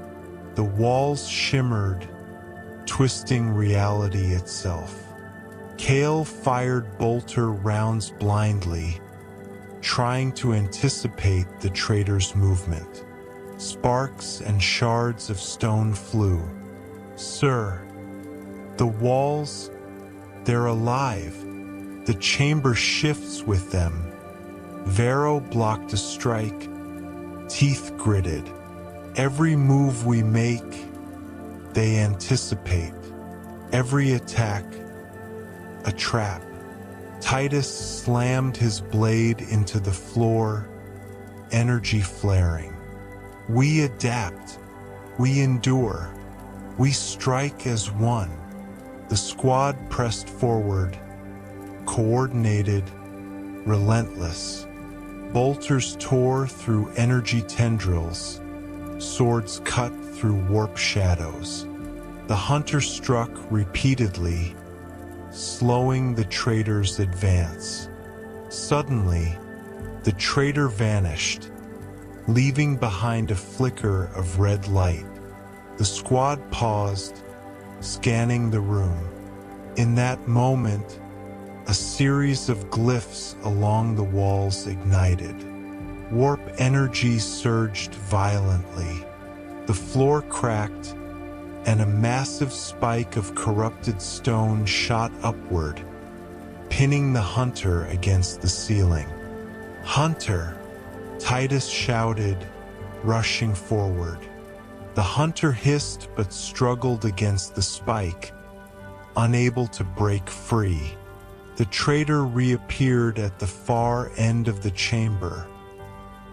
The walls shimmered, twisting reality itself. Cale fired bolter rounds blindly, trying to anticipate the traitor's movement. Sparks and shards of stone flew. "Sir, the walls, they're alive. The chamber shifts with them." Varro blocked a strike, teeth gritted. "Every move we make, they anticipate. Every attack, a trap." Titus slammed his blade into the floor, energy flaring. "We adapt. We endure. We strike as one." The squad pressed forward, coordinated, relentless. Bolters tore through energy tendrils, swords cut through warp shadows. The hunter struck repeatedly, slowing the traitor's advance. Suddenly, the traitor vanished, leaving behind a flicker of red light. The squad paused, scanning the room. In that moment, a series of glyphs along the walls ignited. Warp energy surged violently. The floor cracked, and a massive spike of corrupted stone shot upward, pinning the hunter against the ceiling. "Hunter!" Titus shouted, rushing forward. The hunter hissed but struggled against the spike, unable to break free. The traitor reappeared at the far end of the chamber,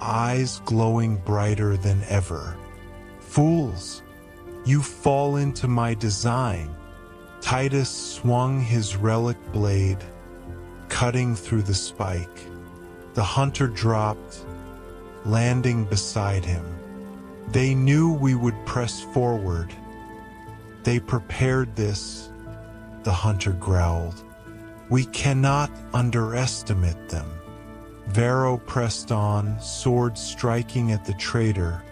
eyes glowing brighter than ever. "Fools! You fall into my design." Titus swung his relic blade, cutting through the spike. The hunter dropped, landing beside him. "They knew we would press forward. They prepared this," the hunter growled. "We cannot underestimate them." Varo pressed on, sword striking at the traitor,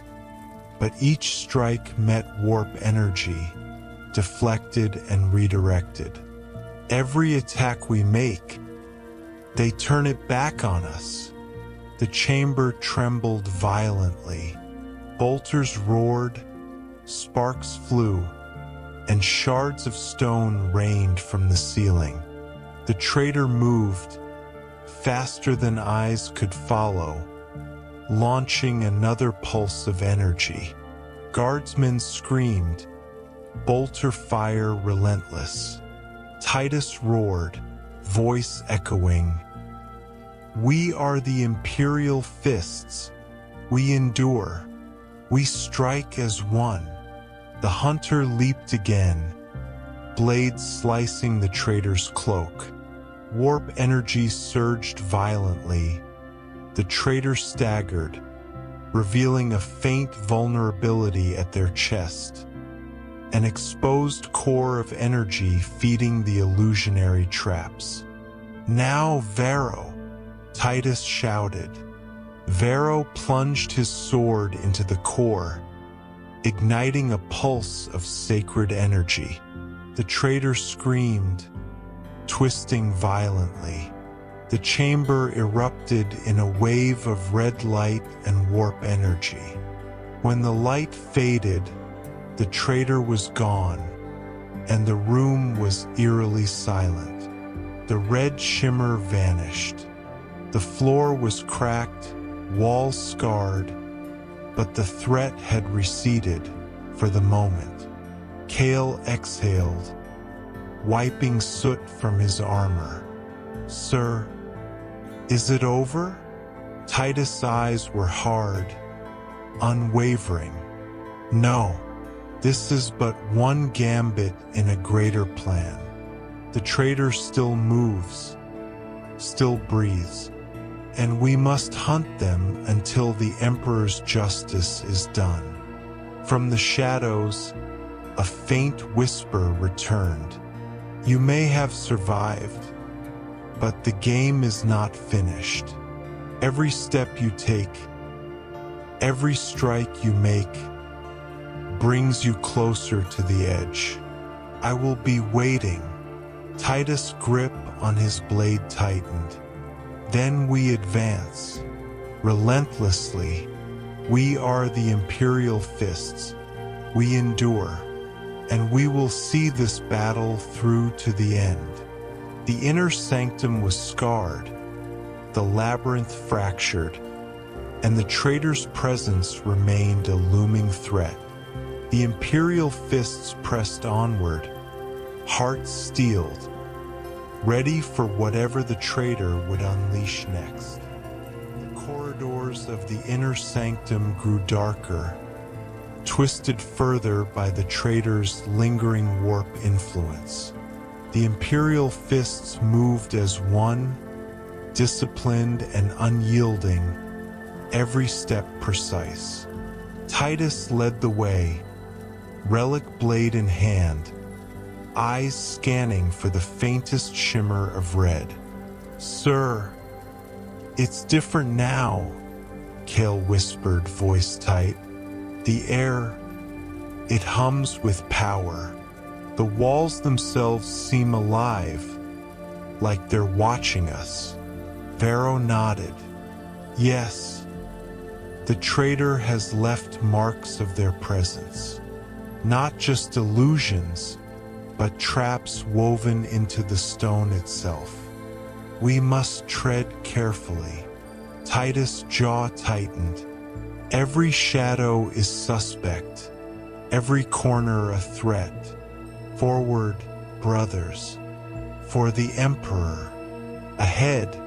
but each strike met warp energy, deflected and redirected. "Every attack we make, they turn it back on us." The chamber trembled violently. Bolters roared, sparks flew, and shards of stone rained from the ceiling. The traitor moved, faster than eyes could follow, launching another pulse of energy. Guardsmen screamed, bolter fire relentless. Titus roared, voice echoing, "We are the Imperial Fists. We endure. We strike as one." The hunter leaped again, blades slicing the traitor's cloak. Warp energy surged violently. The traitor staggered, revealing a faint vulnerability at their chest, an exposed core of energy feeding the illusionary traps. "Now, Varo!" Titus shouted. Varo plunged his sword into the core, igniting a pulse of sacred energy. The traitor screamed, twisting violently. The chamber erupted in a wave of red light and warp energy. When the light faded, the traitor was gone, and the room was eerily silent. The red shimmer vanished. The floor was cracked, walls scarred, but the threat had receded for the moment. Kale exhaled, wiping soot from his armor. "Sir, is it over?" Titus' eyes were hard, unwavering. "No, this is but one gambit in a greater plan. The traitor still moves, still breathes, and we must hunt them until the Emperor's justice is done." From the shadows, a faint whisper returned. "You may have survived, but the game is not finished. Every step you take, every strike you make, brings you closer to the edge. I will be waiting." Titus' grip on his blade tightened. "Then we advance, relentlessly. We are the Imperial Fists. We endure, and we will see this battle through to the end." The inner sanctum was scarred, the labyrinth fractured, and the traitor's presence remained a looming threat. The Imperial Fists pressed onward, hearts steeled, ready for whatever the traitor would unleash next. The corridors of the inner sanctum grew darker, twisted further by the traitor's lingering warp influence. The Imperial Fists moved as one, disciplined and unyielding, every step precise. Titus led the way, relic blade in hand, eyes scanning for the faintest shimmer of red. "Sir, it's different now," Kale whispered, voice tight. "The air, it hums with power. The walls themselves seem alive, like they're watching us." Varo nodded. "Yes, the traitor has left marks of their presence. Not just illusions, but traps woven into the stone itself. We must tread carefully. Titus' jaw tightened. Every shadow is suspect, every corner a threat. Forward, brothers, for the Emperor. Ahead,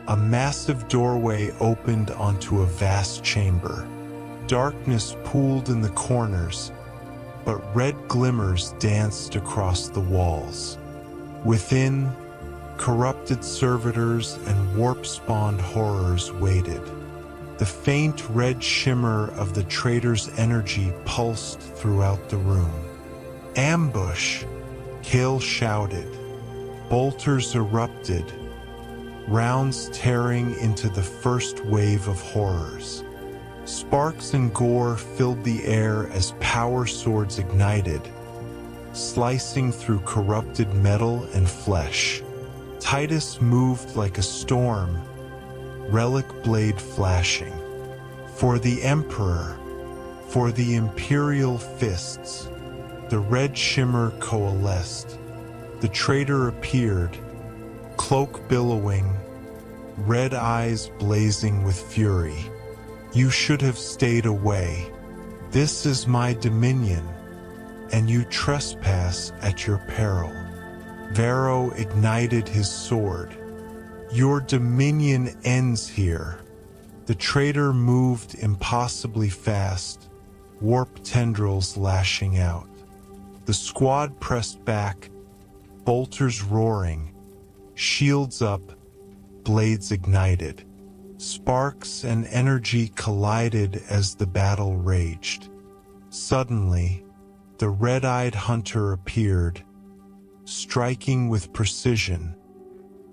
a massive doorway opened onto a vast chamber. Darkness pooled in the corners, but red glimmers danced across the walls. Within, corrupted servitors and warp-spawned horrors waited. The faint red shimmer of the traitor's energy pulsed throughout the room. Ambush! Kale shouted. Bolters erupted, rounds tearing into the first wave of horrors. Sparks and gore filled the air as power swords ignited, slicing through corrupted metal and flesh. Titus moved like a storm, relic blade flashing. For the Emperor, for the Imperial Fists. The red shimmer coalesced. The traitor appeared, cloak billowing, red eyes blazing with fury. You should have stayed away. This is my dominion, and you trespass at your peril. Varro ignited his sword. Your dominion ends here. The traitor moved impossibly fast, warp tendrils lashing out. The squad pressed back, bolters roaring, shields up, blades ignited. Sparks and energy collided as the battle raged. Suddenly, the red-eyed hunter appeared, striking with precision,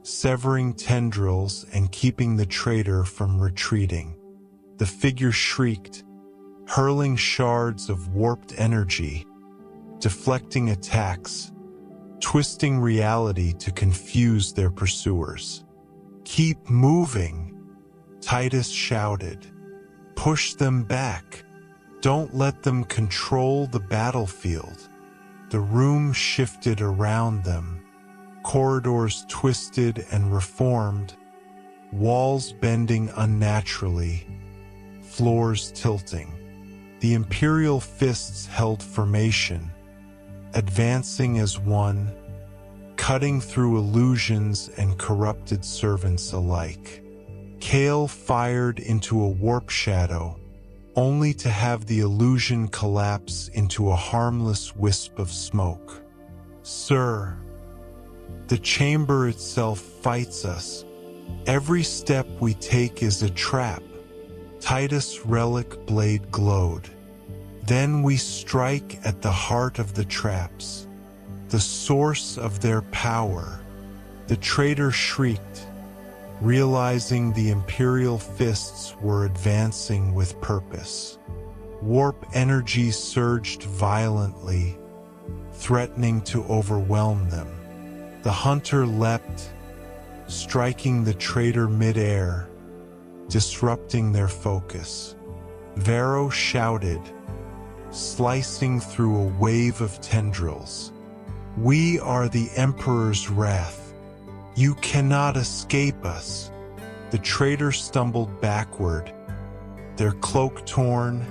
severing tendrils and keeping the traitor from retreating. The figure shrieked, hurling shards of warped energy, deflecting attacks, twisting reality to confuse their pursuers. Keep moving, Titus shouted. Push them back. Don't let them control the battlefield. The room shifted around them. Corridors twisted and reformed, walls bending unnaturally, floors tilting. The Imperial Fists held formation, advancing as one, cutting through illusions and corrupted servants alike. Kale fired into a warp shadow, only to have the illusion collapse into a harmless wisp of smoke. Sir, the chamber itself fights us. Every step we take is a trap. Titus' relic blade glowed. Then we strike at the heart of the traps, the source of their power. The traitor shrieked, realizing the Imperial Fists were advancing with purpose. Warp energy surged violently, threatening to overwhelm them. The hunter leapt, striking the traitor mid-air, disrupting their focus. Varro shouted, slicing through a wave of tendrils. We are the Emperor's wrath. You cannot escape us. The traitor stumbled backward, their cloak torn,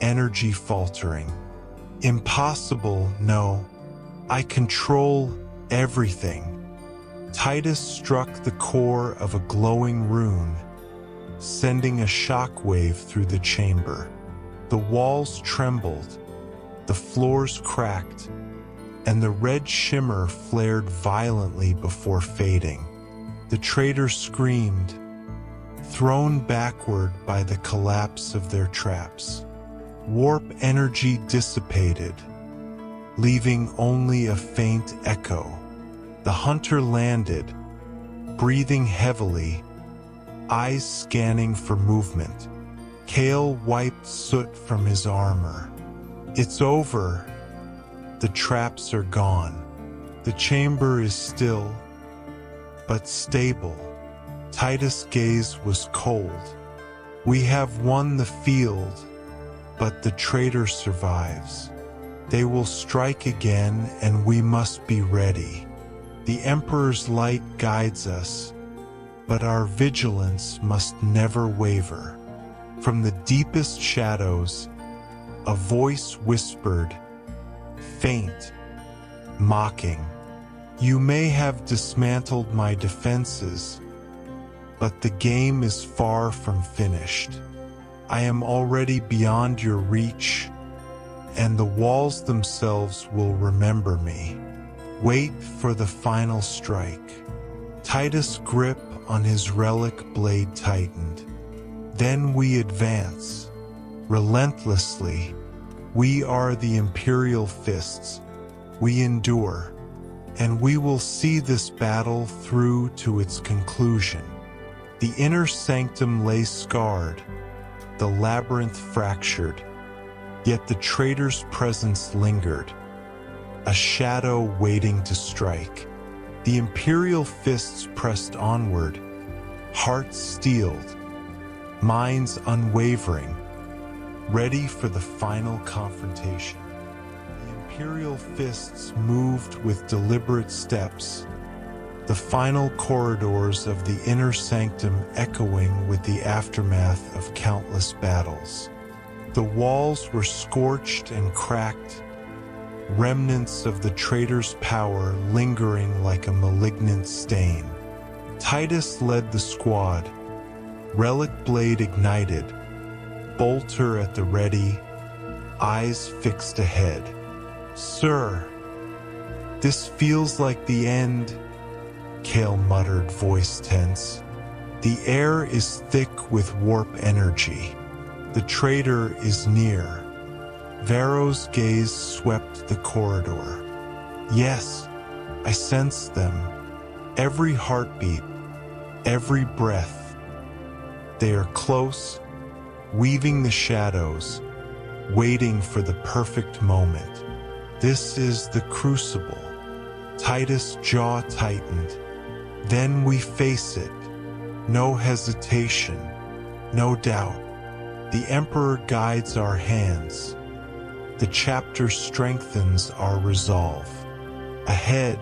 energy faltering. Impossible, no. I control everything. Titus struck the core of a glowing rune, sending a shockwave through the chamber. The walls trembled, the floors cracked, and the red shimmer flared violently before fading. The traitor screamed, thrown backward by the collapse of their traps. Warp energy dissipated, leaving only a faint echo. The hunter landed, breathing heavily, eyes scanning for movement. Kale wiped soot from his armor. It's over. The traps are gone. The chamber is still, but stable. Titus' gaze was cold. We have won the field, but the traitor survives. They will strike again, and we must be ready. The Emperor's light guides us, but our vigilance must never waver. From the deepest shadows, a voice whispered, faint, mocking, "You may have dismantled my defenses, but the game is far from finished. I am already beyond your reach, and the walls themselves will remember me. Wait for the final strike." Titus' grip on his relic blade tightened. Then we advance, relentlessly. We are the Imperial Fists. We endure, and we will see this battle through to its conclusion. The inner sanctum lay scarred, the labyrinth fractured, yet the traitor's presence lingered, a shadow waiting to strike. The Imperial Fists pressed onward, hearts steeled, minds unwavering, ready for the final confrontation. The Imperial Fists moved with deliberate steps, the final corridors of the inner sanctum echoing with the aftermath of countless battles. The walls were scorched and cracked, remnants of the traitor's power lingering like a malignant stain. Titus led the squad, relic blade ignited, bolter at the ready, eyes fixed ahead. "Sir, this feels like the end," Kale muttered, voice tense. "The air is thick with warp energy. The traitor is near." Varro's gaze swept the corridor. "Yes, I sensed them. Every heartbeat, every breath. They are close, weaving the shadows, waiting for the perfect moment. This is the crucible." Titus' jaw tightened. "Then we face it. No hesitation, no doubt. The Emperor guides our hands. The chapter strengthens our resolve." Ahead,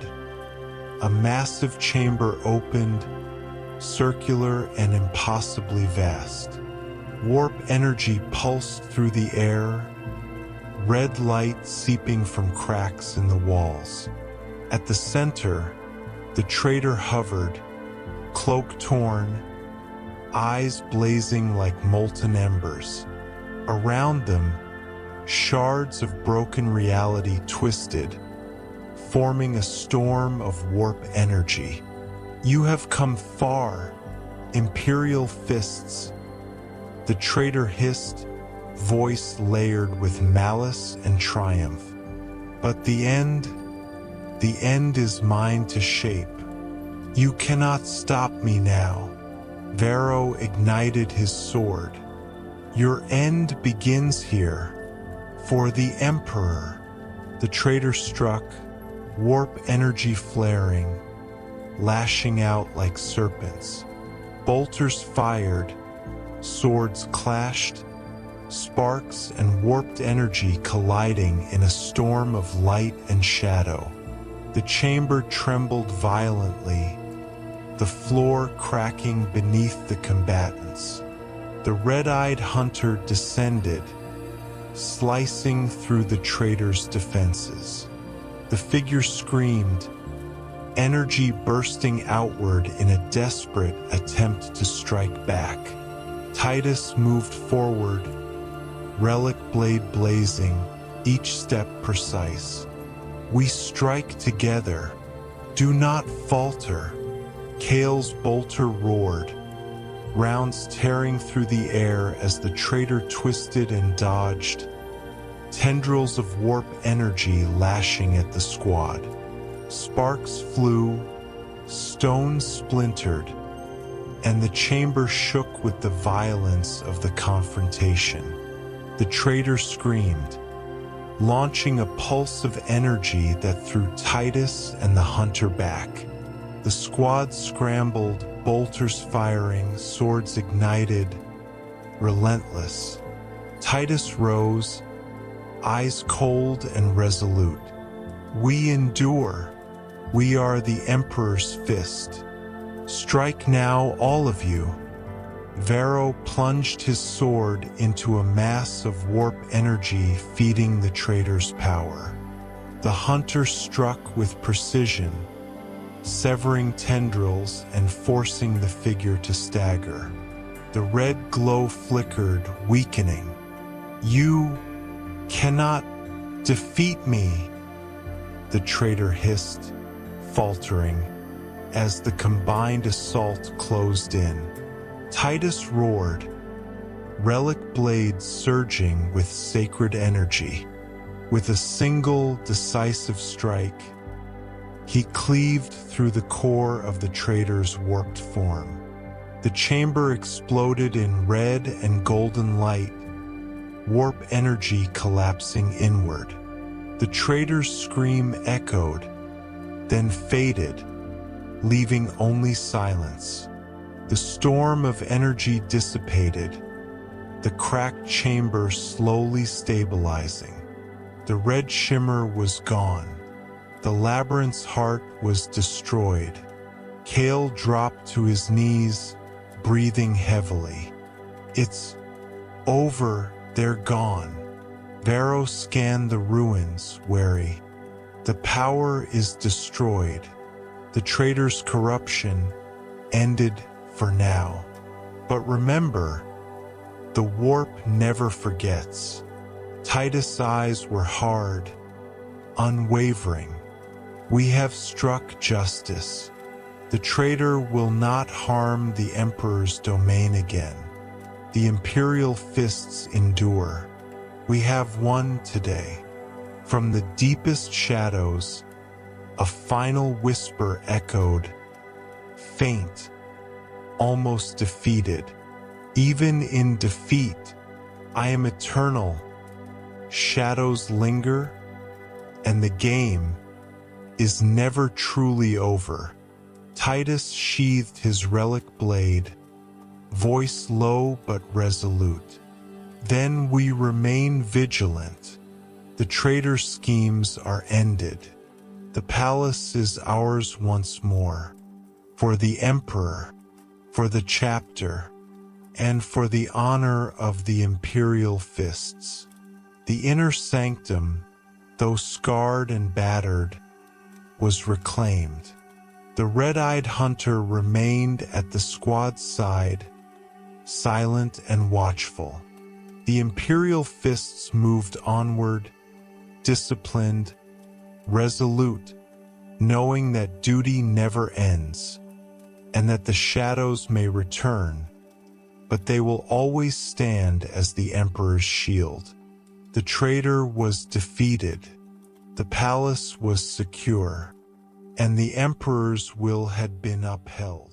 a massive chamber opened, circular and impossibly vast. Warp energy pulsed through the air, red light seeping from cracks in the walls. At the center, the traitor hovered, cloak torn, eyes blazing like molten embers. Around them, shards of broken reality twisted, forming a storm of warp energy. "You have come far, Imperial Fists," the traitor hissed, voice layered with malice and triumph. "But the end is mine to shape. You cannot stop me now." Varro ignited his sword. "Your end begins here. For the Emperor." The traitor struck, warp energy flaring, lashing out like serpents. Bolters fired, swords clashed, sparks and warped energy colliding in a storm of light and shadow. The chamber trembled violently, the floor cracking beneath the combatants. The red-eyed hunter descended, slicing through the traitor's defenses. The figure screamed, energy bursting outward in a desperate attempt to strike back. Titus moved forward, relic blade blazing, each step precise. "We strike together. Do not falter." Kale's bolter roared, rounds tearing through the air as the traitor twisted and dodged, tendrils of warp energy lashing at the squad. Sparks flew, stones splintered, and the chamber shook with the violence of the confrontation. The traitor screamed, launching a pulse of energy that threw Titus and the hunter back. The squad scrambled, bolters firing, swords ignited, relentless. Titus rose, eyes cold and resolute. We endure. We are the Emperor's Fist. Strike now, all of you. Varro plunged his sword into a mass of warp energy feeding the traitor's power. The hunter struck with precision, severing tendrils and forcing the figure to stagger. The red glow flickered, weakening. You cannot defeat me, the traitor hissed, faltering, as the combined assault closed in. Titus roared, relic blades surging with sacred energy. With a single decisive strike, he cleaved through the core of the traitor's warped form. The chamber exploded in red and golden light, warp energy collapsing inward. The traitor's scream echoed, then faded, leaving only silence. The storm of energy dissipated, the cracked chamber slowly stabilizing. The red shimmer was gone. The labyrinth's heart was destroyed. Kale dropped to his knees, breathing heavily. It's over, they're gone. Varro scanned the ruins, wary. The power is destroyed. The traitor's corruption ended for now. But remember, the warp never forgets. Titus' eyes were hard, unwavering. We have struck justice. The traitor will not harm the Emperor's domain again. The Imperial Fists endure. We have won today. From the deepest shadows, a final whisper echoed, faint, almost defeated. Even in defeat, I am eternal. Shadows linger, and the game is never truly over. Titus sheathed his relic blade, voice low but resolute. Then we remain vigilant. The traitor's schemes are ended. The palace is ours once more. For the Emperor, for the chapter, and for the honor of the Imperial Fists. The inner sanctum, though scarred and battered, was reclaimed. The red-eyed hunter remained at the squad's side, silent and watchful. The Imperial Fists moved onward, disciplined, resolute, knowing that duty never ends, and that the shadows may return, but they will always stand as the Emperor's shield. The traitor was defeated, the palace was secure, and the Emperor's will had been upheld.